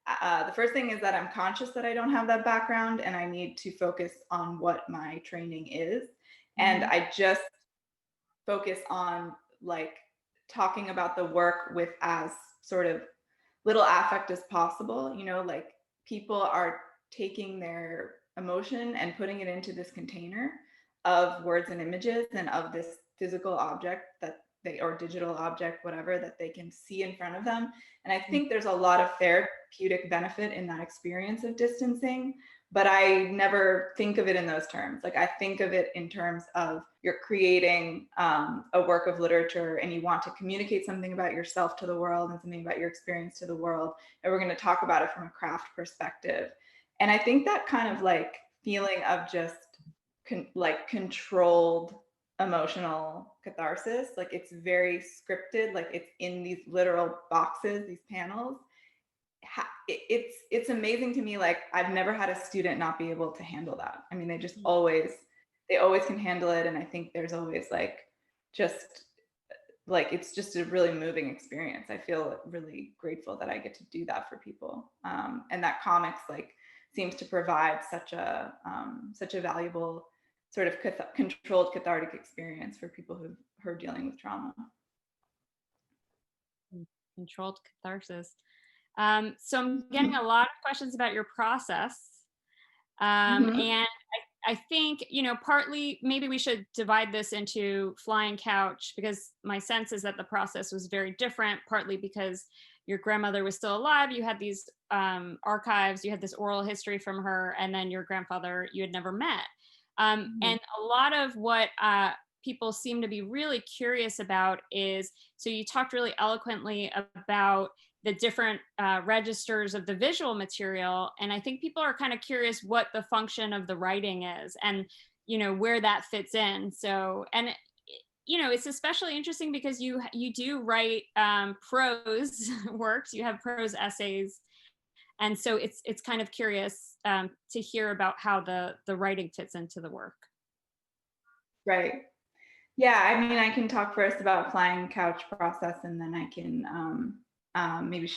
the first thing is that I'm conscious that I don't have that background, and I need to focus on what my training is. Mm-hmm. And I just focus on like talking about the work with as sort of little affect as possible. Like, people are taking their emotion and putting it into this container of words and images and of this physical object or digital object, whatever, that they can see in front of them. And I think there's a lot of therapeutic benefit in that experience of distancing, but I never think of it in those terms. Like, I think of it in terms of you're creating a work of literature, and you want to communicate something about yourself to the world and something about your experience to the world. And we're going to talk about it from a craft perspective. And I think that kind of like feeling of just controlled emotional catharsis, like it's very scripted, like it's in these literal boxes, these panels. It's amazing to me. Like, I've never had a student not be able to handle that. I mean, they always can handle it. And I think there's always it's just a really moving experience. I feel really grateful that I get to do that for people. And that comics seems to provide such a valuable sort of controlled cathartic experience for people who are dealing with trauma. Controlled catharsis. So I'm getting a lot of questions about your process. And I think, partly maybe we should divide this into Flying Couch, because my sense is that the process was very different, partly because your grandmother was still alive. You had these archives, you had this oral history from her, and then your grandfather you had never met. And a lot of what people seem to be really curious about is, so you talked really eloquently about the different registers of the visual material. And I think people are kind of curious what the function of the writing is and, where that fits in. So, and, it's especially interesting because you do write prose works, you have prose essays. And so it's kind of curious to hear about how the writing fits into the work. Right. Yeah, I mean, I can talk first about Flying Couch process, and then I can maybe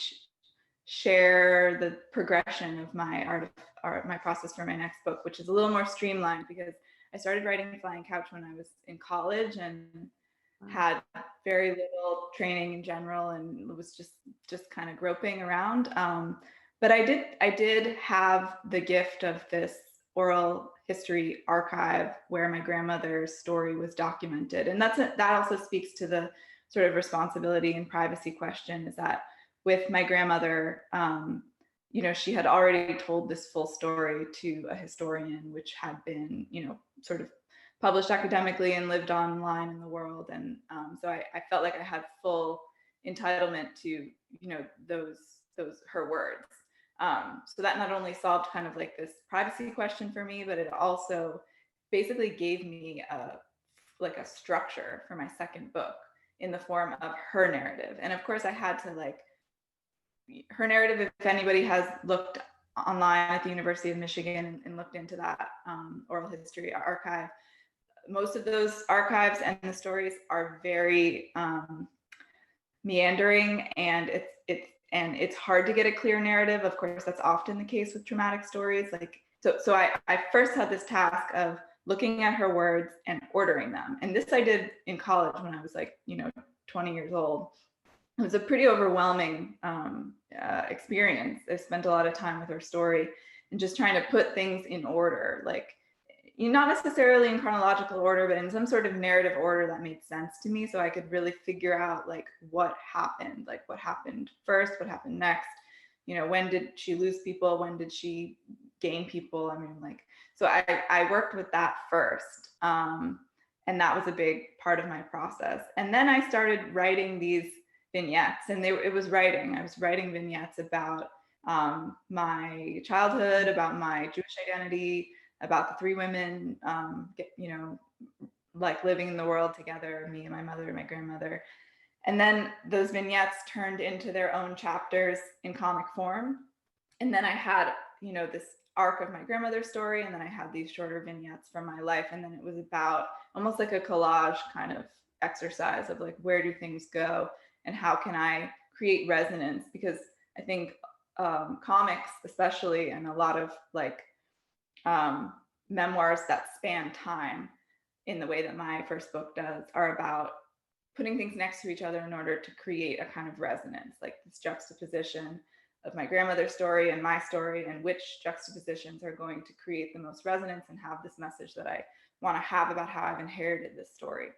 share the progression of my my process for my next book, which is a little more streamlined because I started writing Flying Couch when I was in college and had very little training in general, and was just kind of groping around. But I did have the gift of this oral history archive where my grandmother's story was documented. And that also speaks to the sort of responsibility and privacy question, is that with my grandmother, she had already told this full story to a historian, which had been, sort of published academically and lived online in the world. And so I felt like I had full entitlement to, those her words. So that not only solved kind of like this privacy question for me, but it also basically gave me a structure for my second book in the form of her narrative. And of course I had to her narrative, if anybody has looked online at the University of Michigan and looked into that oral history archive, most of those archives and the stories are very meandering, and it's hard to get a clear narrative. Of course, that's often the case with traumatic stories. So I first had this task of looking at her words and ordering them. And this I did in college when I was 20 years old. It was a pretty overwhelming experience. I spent a lot of time with her story and just trying to put things in order, not necessarily in chronological order, but in some sort of narrative order that made sense to me, so I could really figure out what happened, what happened first, what happened next, when did she lose people, when did she gain people? I mean, so I worked with that first, and that was a big part of my process. And then I started writing these vignettes, and I was writing vignettes about my childhood, about my Jewish identity, about the three women, like living in the world together, me and my mother and my grandmother. And then those vignettes turned into their own chapters in comic form. And then I had, this arc of my grandmother's story, and then I had these shorter vignettes from my life. And then it was about almost like a collage kind of exercise of like, where do things go and how can I create resonance? Because I think comics especially, and a lot of like memoirs that span time in the way that my first book does, are about putting things next to each other in order to create a kind of resonance, like this juxtaposition of my grandmother's story and my story, and which juxtapositions are going to create the most resonance and have this message that I want to have about how I've inherited this story.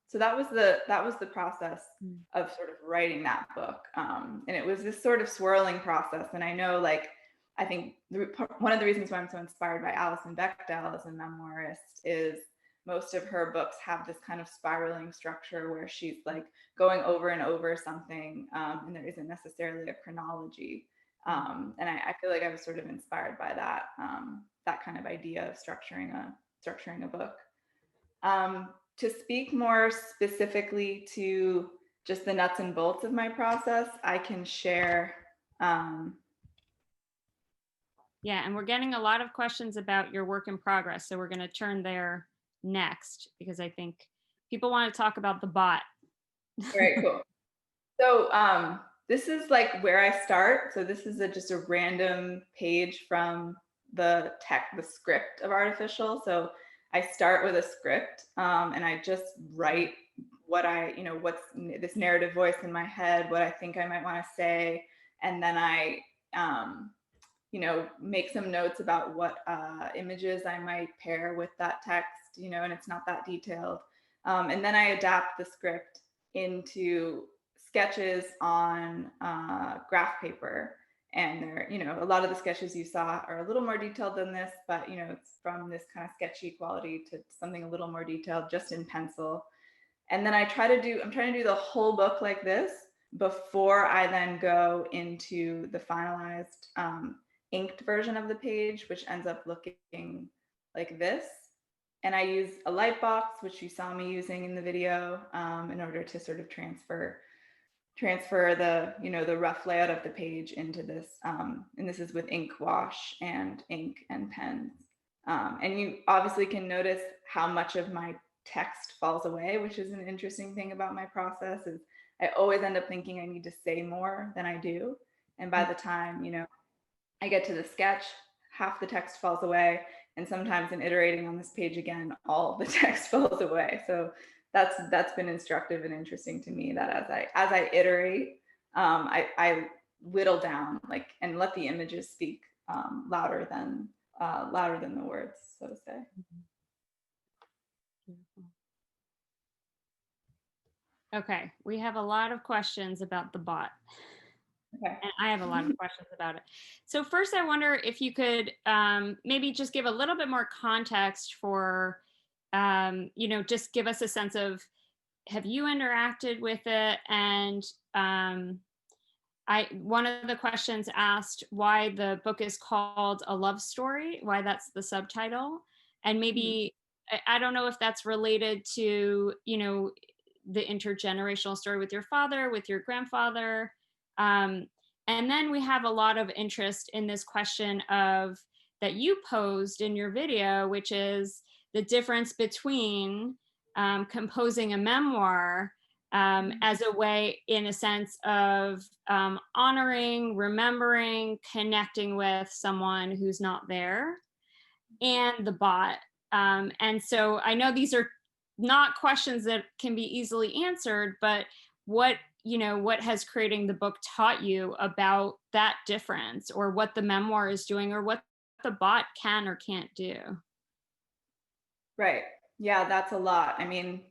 So that was the process of sort of writing that book, and it was this sort of swirling process. And I know, like, I think one of the reasons why I'm so inspired by Alison Bechdel as a memoirist is most of her books have this kind of spiraling structure where she's like going over and over something, and there isn't necessarily a chronology. And I feel like I was sort of inspired by that, that kind of idea of structuring a book. To speak more specifically to just the nuts and bolts of my process, I can share. Yeah, and we're getting a lot of questions about your work in progress. So we're going to turn there next, because I think people want to talk about the bot. Very cool. So this is like where I start. So this is just a random page from the script of Artificial. So I start with a script, and I just write what what's this narrative voice in my head, what I think I might want to say. And then I, make some notes about what images I might pair with that text, and it's not that detailed. And then I adapt the script into sketches on graph paper. And they're, a lot of the sketches you saw are a little more detailed than this, but, it's from this kind of sketchy quality to something a little more detailed just in pencil. And then I'm trying to do the whole book like this before I then go into the finalized inked version of the page, which ends up looking like this. And I use a light box, which you saw me using in the video, in order to sort of transfer the, the rough layout of the page into this. And this is with ink wash and ink and pens. And you obviously can notice how much of my text falls away, which is an interesting thing about my process. Is I always end up thinking I need to say more than I do. And by the time, I get to the sketch, half the text falls away. And sometimes in iterating on this page again, all the text falls away. So that's been instructive and interesting to me, that as I iterate, I whittle down, like, and let the images speak louder than the words, so to say. Okay, we have a lot of questions about the bot. Okay. And I have a lot of questions about it. So first, I wonder if you could maybe just give a little bit more context for, just give us a sense of, have you interacted with it? And one of the questions asked why the book is called A Love Story, why that's the subtitle. And maybe, I don't know if that's related to, the intergenerational story with your father, with your grandfather. And then we have a lot of interest in this question of that you posed in your video, which is the difference between composing a memoir as a way, in a sense, of honoring, remembering, connecting with someone who's not there, and the bot. And so I know these are not questions that can be easily answered, but what has creating the book taught you about that difference, or what the memoir is doing, or what the bot can or can't do? Right. Yeah, that's a lot. I mean,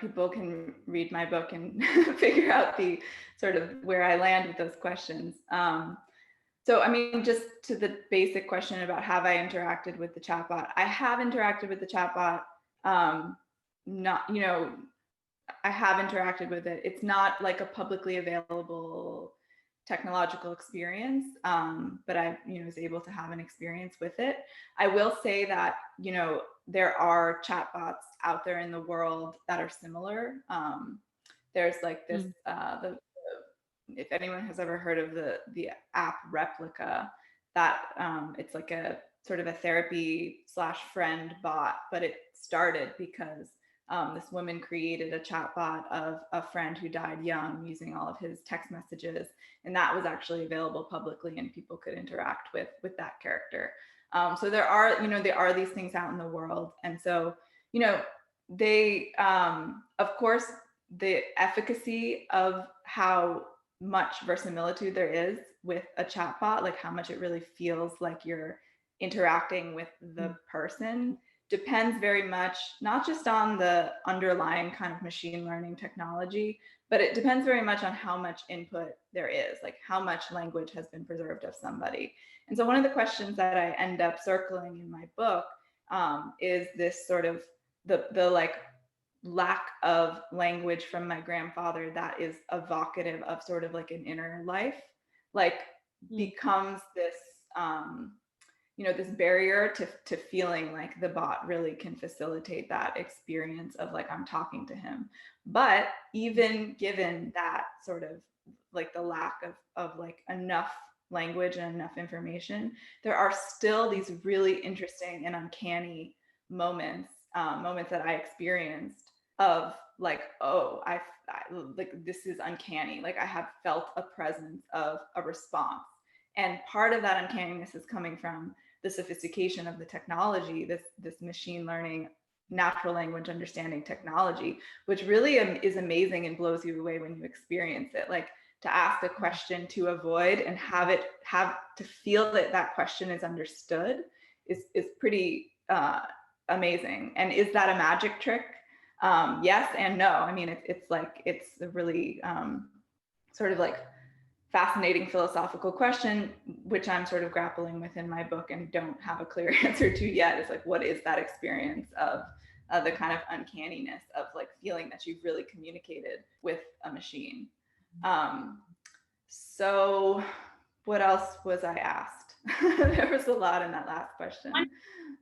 people can read my book and figure out the sort of where I land with those questions. So, I mean, just to the basic question about have I interacted with the chatbot? I have interacted with the chatbot. I have interacted with it. It's not like a publicly available technological experience, but I, was able to have an experience with it. I will say that, there are chatbots out there in the world that are similar. There's like this, if anyone has ever heard of the app Replica, that it's like a sort of a therapy / friend bot, but it started because this woman created a chatbot of a friend who died young using all of his text messages, and that was actually available publicly, and people could interact with that character. So there are these things out in the world, and so they of course the efficacy of how much verisimilitude there is with a chatbot, like how much it really feels like you're interacting with the person, depends very much not just on the underlying kind of machine learning technology, but it depends very much on how much input there is, like how much language has been preserved of somebody. And so one of the questions that I end up circling in my book is this sort of the like lack of language from my grandfather that is evocative of sort of like an inner life, like becomes this this barrier to feeling like the bot really can facilitate that experience of like I'm talking to him. But even given that sort of like the lack of like enough language and enough information, there are still these really interesting and uncanny moments that I experienced of like, oh, I like this is uncanny. Like I have felt a presence of a response. And part of that uncanniness is coming from the sophistication of the technology, this machine learning, natural language understanding technology, which really is amazing and blows you away when you experience it. Like to ask a question to avoid and have to feel that that question is understood is pretty amazing. And is that a magic trick? Yes and no. I mean, it's a really sort of like fascinating philosophical question, which I'm sort of grappling with in my book and don't have a clear answer to yet. Is like, what is that experience of the kind of uncanniness of like feeling that you've really communicated with a machine? So what else was I asked? There was a lot in that last question.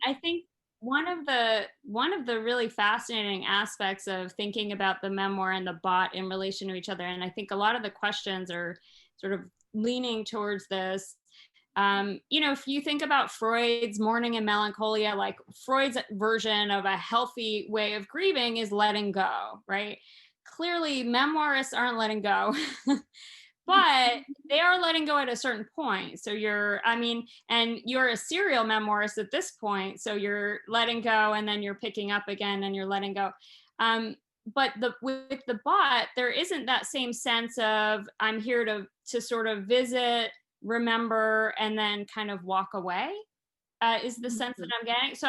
I think one of the really fascinating aspects of thinking about the memoir and the bot in relation to each other, and I think a lot of the questions are sort of leaning towards this. If you think about Freud's mourning and melancholia, like Freud's version of a healthy way of grieving is letting go, right? Clearly, memoirists aren't letting go. But they are letting go at a certain point. So you're a serial memoirist at this point. So you're letting go and then you're picking up again and you're letting go. But with the bot, there isn't that same sense of I'm here to sort of visit, remember, and then kind of walk away. Is the sense that I'm getting. So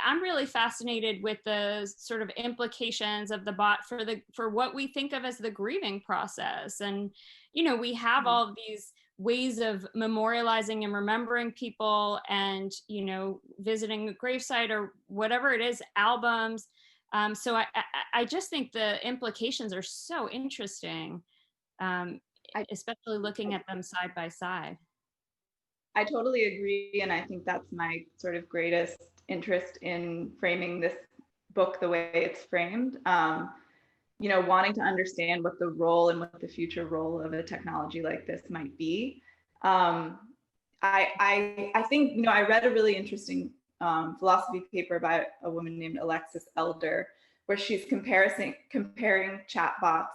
I'm really fascinated with the sort of implications of the bot for what we think of as the grieving process. And, we have all of these ways of memorializing and remembering people and, visiting a gravesite or whatever it is, albums. So I just think the implications are so interesting, especially looking at them side by side. I totally agree. And I think that's my sort of greatest interest in framing this book the way it's framed. Wanting to understand what the role and what the future role of a technology like this might be. I think, I read a really interesting philosophy paper by a woman named Alexis Elder, where she's comparing chatbots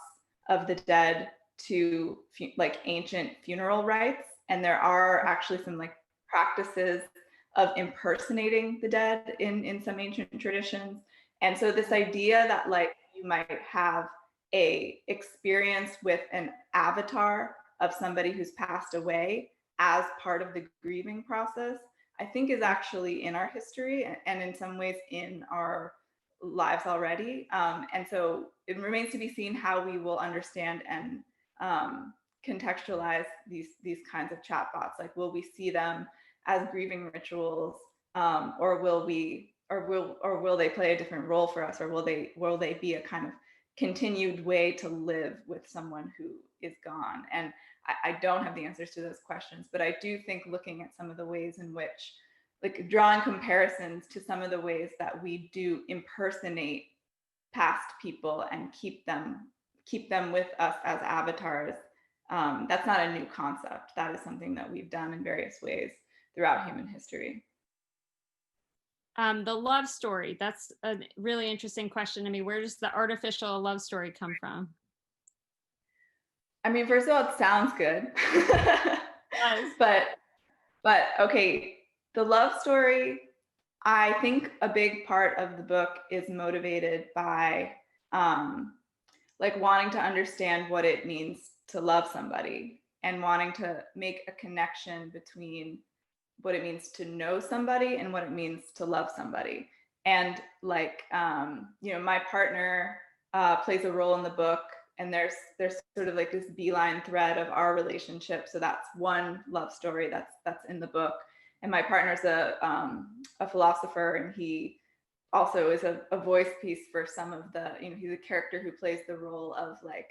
of the dead to like ancient funeral rites. And there are actually some like practices of impersonating the dead in some ancient traditions. And so this idea that like you might have a experience with an avatar of somebody who's passed away as part of the grieving process, I think is actually in our history and in some ways in our lives already. And so it remains to be seen how we will understand and contextualize these kinds of chatbots. Like, will we see them as grieving rituals, or will they play a different role for us, or will they be a kind of continued way to live with someone who is gone. And I don't have the answers to those questions, but I do think looking at some of the ways in which, like drawing comparisons to some of the ways that we do impersonate past people and keep them with us as avatars. That's not a new concept. That is something that we've done in various ways throughout human history. The love story, that's a really interesting question to me. Where does the artificial love story come from? I mean, first of all, it sounds good. Yes. but okay, the love story, I think a big part of the book is motivated by like wanting to understand what it means to love somebody and wanting to make a connection between what it means to know somebody and what it means to love somebody. And like, you know, my partner plays a role in the book, and there's sort of like this beeline thread of our relationship. So that's one love story that's in the book. And my partner's a philosopher, and he also is a voice piece for some of the, you know, he's a character who plays the role of like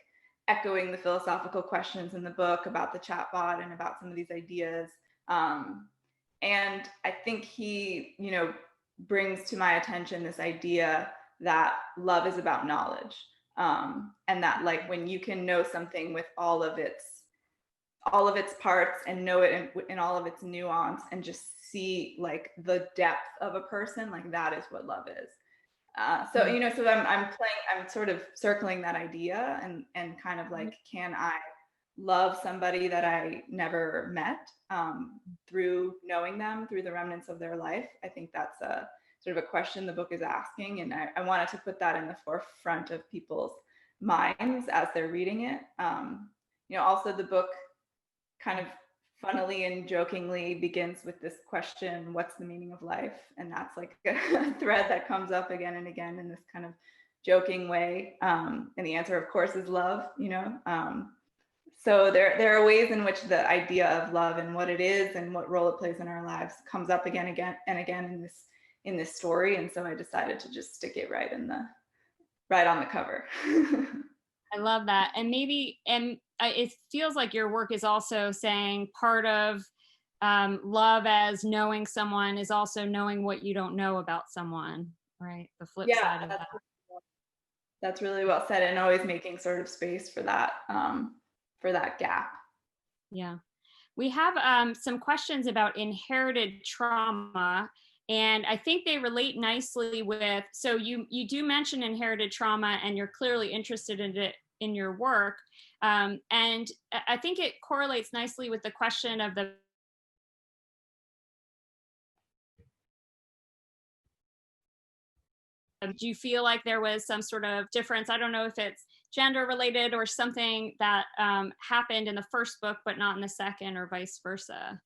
echoing the philosophical questions in the book about the chatbot and about some of these ideas. And I think he, you know, brings to my attention this idea that love is about knowledge. And that like when you can know something with all of its parts and know it in all of its nuance and just see like the depth of a person, like that is what love is. So, you know, so I'm sort of circling that idea and kind of like, can I love somebody that I never met through knowing them, through the remnants of their life? I think that's a sort of a question the book is asking. And I wanted to put that in the forefront of people's minds as they're reading it. You know, also the book kind of funnily and jokingly begins with this question, what's the meaning of life? And that's like a thread that comes up again and again in this kind of joking way. And the answer, of course, is love, you know? So there are ways in which the idea of love and what it is and what role it plays in our lives comes up again and again in this story. And so I decided to just stick it right on the cover. I love that. And maybe, and it feels like your work is also saying part of love as knowing someone is also knowing what you don't know about someone, right? The flip side of that. That's really well said, and always making sort of space for that gap. Yeah. We have some questions about inherited trauma, and I think they relate nicely with, so you do mention inherited trauma and you're clearly interested in it in your work. And I think it correlates nicely with the question of the do you feel like there was some sort of difference? I don't know if it's gender related or something that happened in the first book, but not in the second, or vice versa.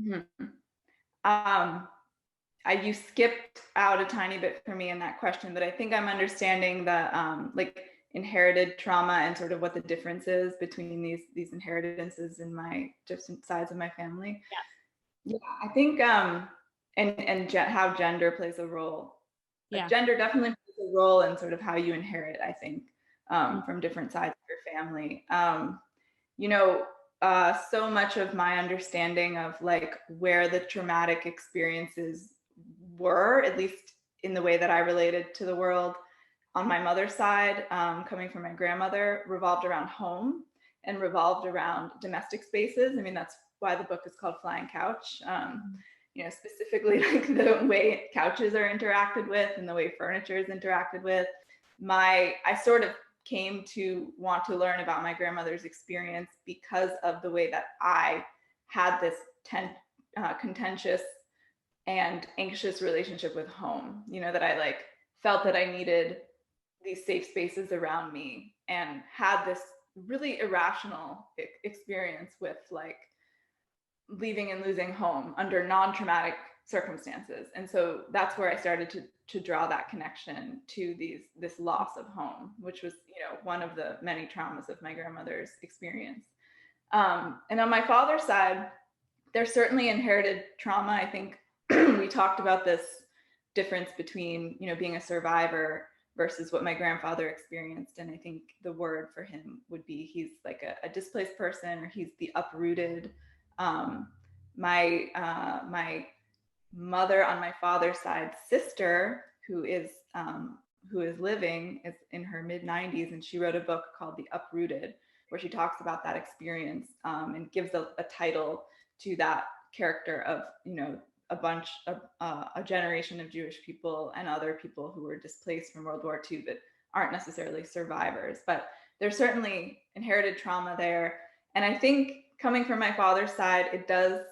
Mm-hmm. You skipped out a tiny bit for me in that question, but I think I'm understanding the like inherited trauma and sort of what the difference is between these inheritances in my different sides of my family. Yeah, I think and how gender plays a role. Yeah. Gender definitely plays a role in sort of how you inherit, I think, from different sides of your family. You know, so much of my understanding of like where the traumatic experiences were, at least in the way that I related to the world on my mother's side, coming from my grandmother, revolved around home and revolved around domestic spaces. I mean, that's why the book is called Flying Couch. You know, specifically like the way couches are interacted with and the way furniture is interacted with. I sort of came to want to learn about my grandmother's experience because of the way that I had this contentious and anxious relationship with home, you know, that I like felt that I needed these safe spaces around me, and had this really irrational experience with like leaving and losing home under non-traumatic circumstances. And so that's where I started to draw that connection to this loss of home, which was, you know, one of the many traumas of my grandmother's experience. And on my father's side, there's certainly inherited trauma. I think we talked about this difference between, you know, being a survivor versus what my grandfather experienced. And I think the word for him would be, he's like a displaced person, or he's the uprooted. My mother on my father's side, sister, who is living, is in her mid-90s, and she wrote a book called The Uprooted, where she talks about that experience, and gives a title to that character of, you know, a generation of Jewish people and other people who were displaced from World War II that aren't necessarily survivors, but there's certainly inherited trauma there. And I think coming from my father's side, it does,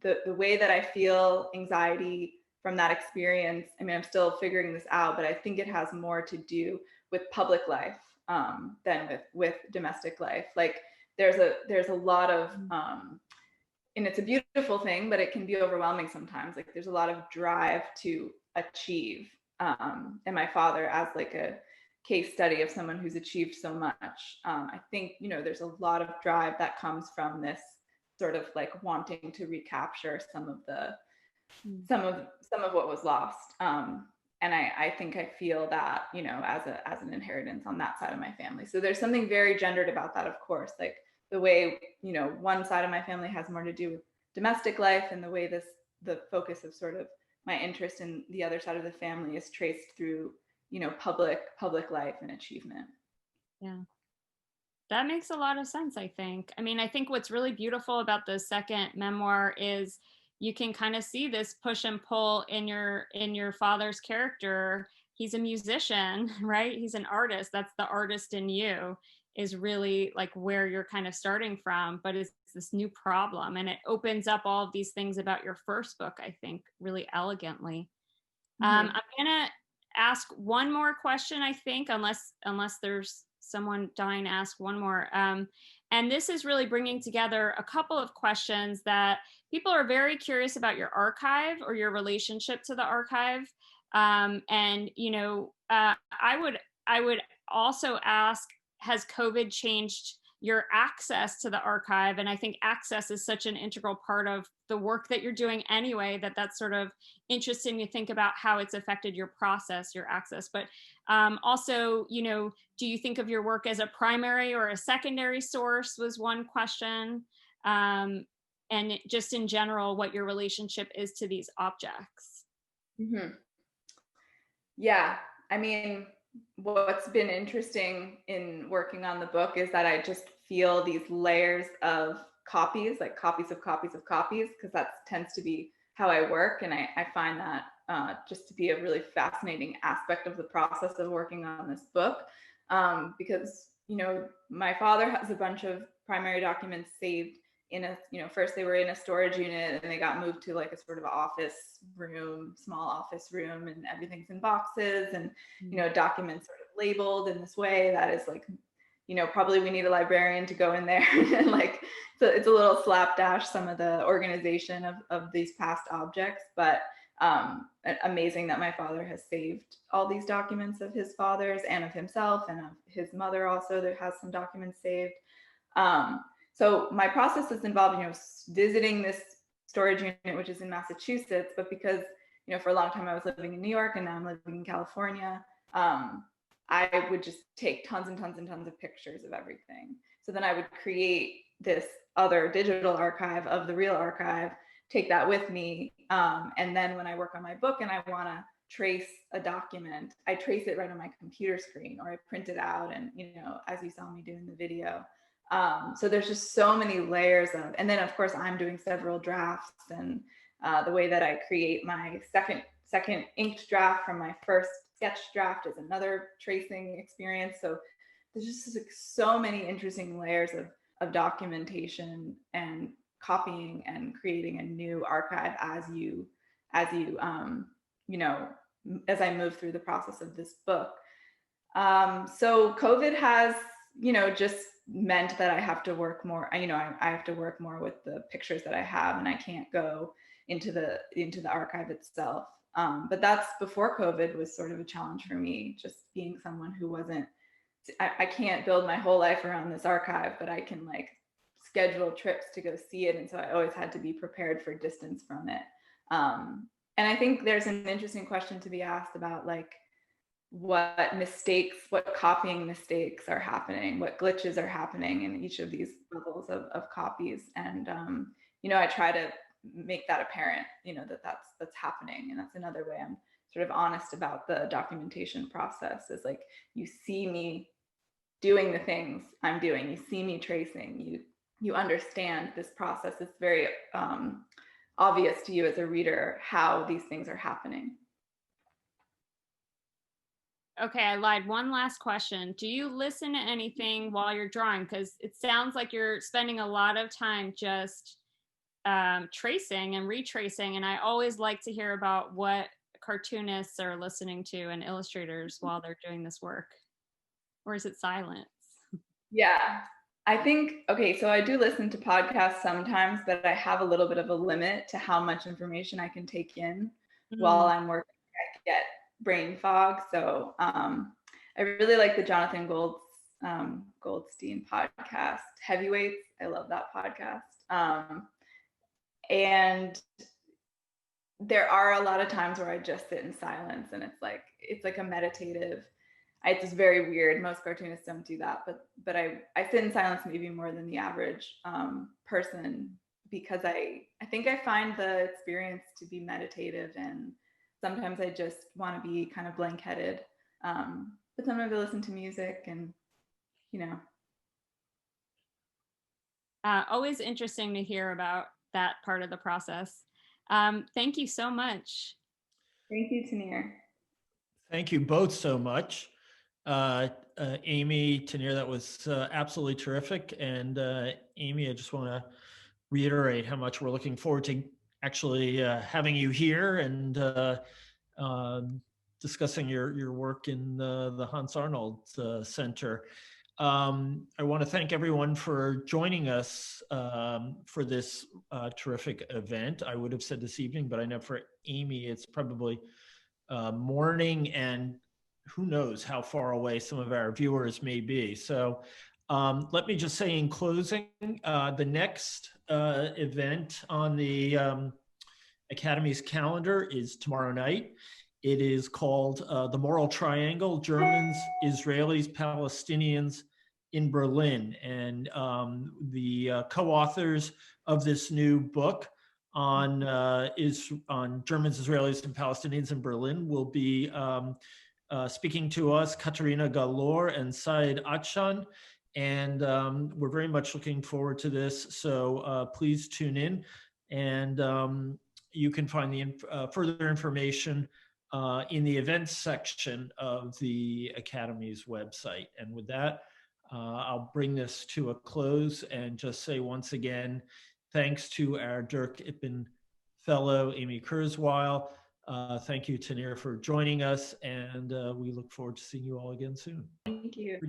the way that I feel anxiety from that experience, I mean, I'm still figuring this out, but I think it has more to do with public life than with domestic life. Like there's a lot of, and it's a beautiful thing, but it can be overwhelming sometimes. Like there's a lot of drive to achieve. And my father, as like a case study of someone who's achieved so much, I think, you know, there's a lot of drive that comes from this sort of like wanting to recapture some of what was lost. And I think I feel that, you know, as an inheritance on that side of my family. So there's something very gendered about that, of course, like the way, you know, one side of my family has more to do with domestic life, and the way the focus of sort of my interest in the other side of the family is traced through, you know, public life and achievement. Yeah. That makes a lot of sense, I think. I mean, I think what's really beautiful about the second memoir is you can kind of see this push and pull in your father's character. He's a musician, right? He's an artist. That's the artist in you, is really like where you're kind of starting from, but it's this new problem, and it opens up all of these things about your first book, I think, really elegantly. I'm gonna ask one more question, I think, unless there's someone dying to ask one more. And this is really bringing together a couple of questions that people are very curious about your archive or your relationship to the archive. And, you know, I would also ask, has COVID changed your access to the archive? And I think access is such an integral part of the work that you're doing anyway, that's sort of interesting to think about how it's affected your process, your access. But also, you know, do you think of your work as a primary or a secondary source, was one question. And just in general, what your relationship is to these objects. Yeah, I mean, what's been interesting in working on the book is that I just feel these layers of copies, like copies of copies of copies, because that tends to be how I work. And I find that just to be a really fascinating aspect of the process of working on this book. Because, you know, my father has a bunch of primary documents saved in a, you know, first they were in a storage unit, and they got moved to like a sort of office room, small office room, and everything's in boxes, and, you know, documents sort of labeled in this way that is like, you know, probably we need a librarian to go in there and like, so it's a little slapdash, some of the organization of these past objects, but amazing that my father has saved all these documents of his father's and of himself, and of his mother also, that has some documents saved. So my process is involved, you know, visiting this storage unit, which is in Massachusetts, but because, you know, for a long time I was living in New York, and now I'm living in California, I would just take tons and tons and tons of pictures of everything. So then I would create this other digital archive of the real archive, take that with me, and then when I work on my book and I want to trace a document, I trace it right on my computer screen, or I print it out, and, you know, as you saw me do in the video. So there's just so many layers of, and then of course I'm doing several drafts, and the way that I create my second inked draft from my first sketch draft is another tracing experience. So there's just like so many interesting layers of documentation and copying and creating a new archive as you you know, as I move through the process of this book. So COVID has, you know, just meant that I have to work more, you know, I have to work more with the pictures that I have, and I can't go into the archive itself. But that's, before COVID was sort of a challenge for me, just being someone who wasn't, I can't build my whole life around this archive, but I can like schedule trips to go see it. And so I always had to be prepared for distance from it. And I think there's an interesting question to be asked about, like, what mistakes, what copying mistakes are happening, what glitches are happening in each of these levels of copies. And, I try to make that apparent, that's happening. And that's another way I'm sort of honest about the documentation process, is like, you see me doing the things I'm doing, you see me tracing, you understand this process. It's very obvious to you as a reader how these things are happening. Okay, I lied. One last question. Do you listen to anything while you're drawing? Because it sounds like you're spending a lot of time just tracing and retracing. And I always like to hear about what cartoonists are listening to and illustrators while they're doing this work. Or is it silence? Yeah, I think, okay, so I do listen to podcasts sometimes, but I have a little bit of a limit to how much information I can take in while I'm working. I get brain fog. So I really like the Jonathan Goldstein podcast, Heavyweights. I love that podcast. And there are a lot of times where I just sit in silence, and it's like a meditative. It's just very weird. Most cartoonists don't do that, but I sit in silence maybe more than the average person, because I think I find the experience to be meditative, and sometimes I just want to be kind of blank-headed. But sometimes I listen to music, and Always interesting to hear about that part of the process. Thank you so much. Thank you, Tanir. Thank you both so much. Amy, Tanir, that was absolutely terrific. And Amy, I just want to reiterate how much we're looking forward to actually having you here and discussing your work in the Hans Arnold Center. I want to thank everyone for joining us for this terrific event. I would have said this evening, but I know for Amy, it's probably morning, and who knows how far away some of our viewers may be. So let me just say in closing, the next event on the Academy's calendar is tomorrow night. It is called The Moral Triangle, Germans, Israelis, Palestinians in Berlin. And the co-authors of this new book on Germans, Israelis, and Palestinians in Berlin will be speaking to us, Katerina Galor and Said Atshan. And we're very much looking forward to this. So please tune in, and you can find the further information in the events section of the Academy's website. And with that, I'll bring this to a close and just say once again, thanks to our Dirk Ippen Fellow, Amy Kurzweil. Thank you, Tanir, for joining us, and we look forward to seeing you all again soon. Thank you.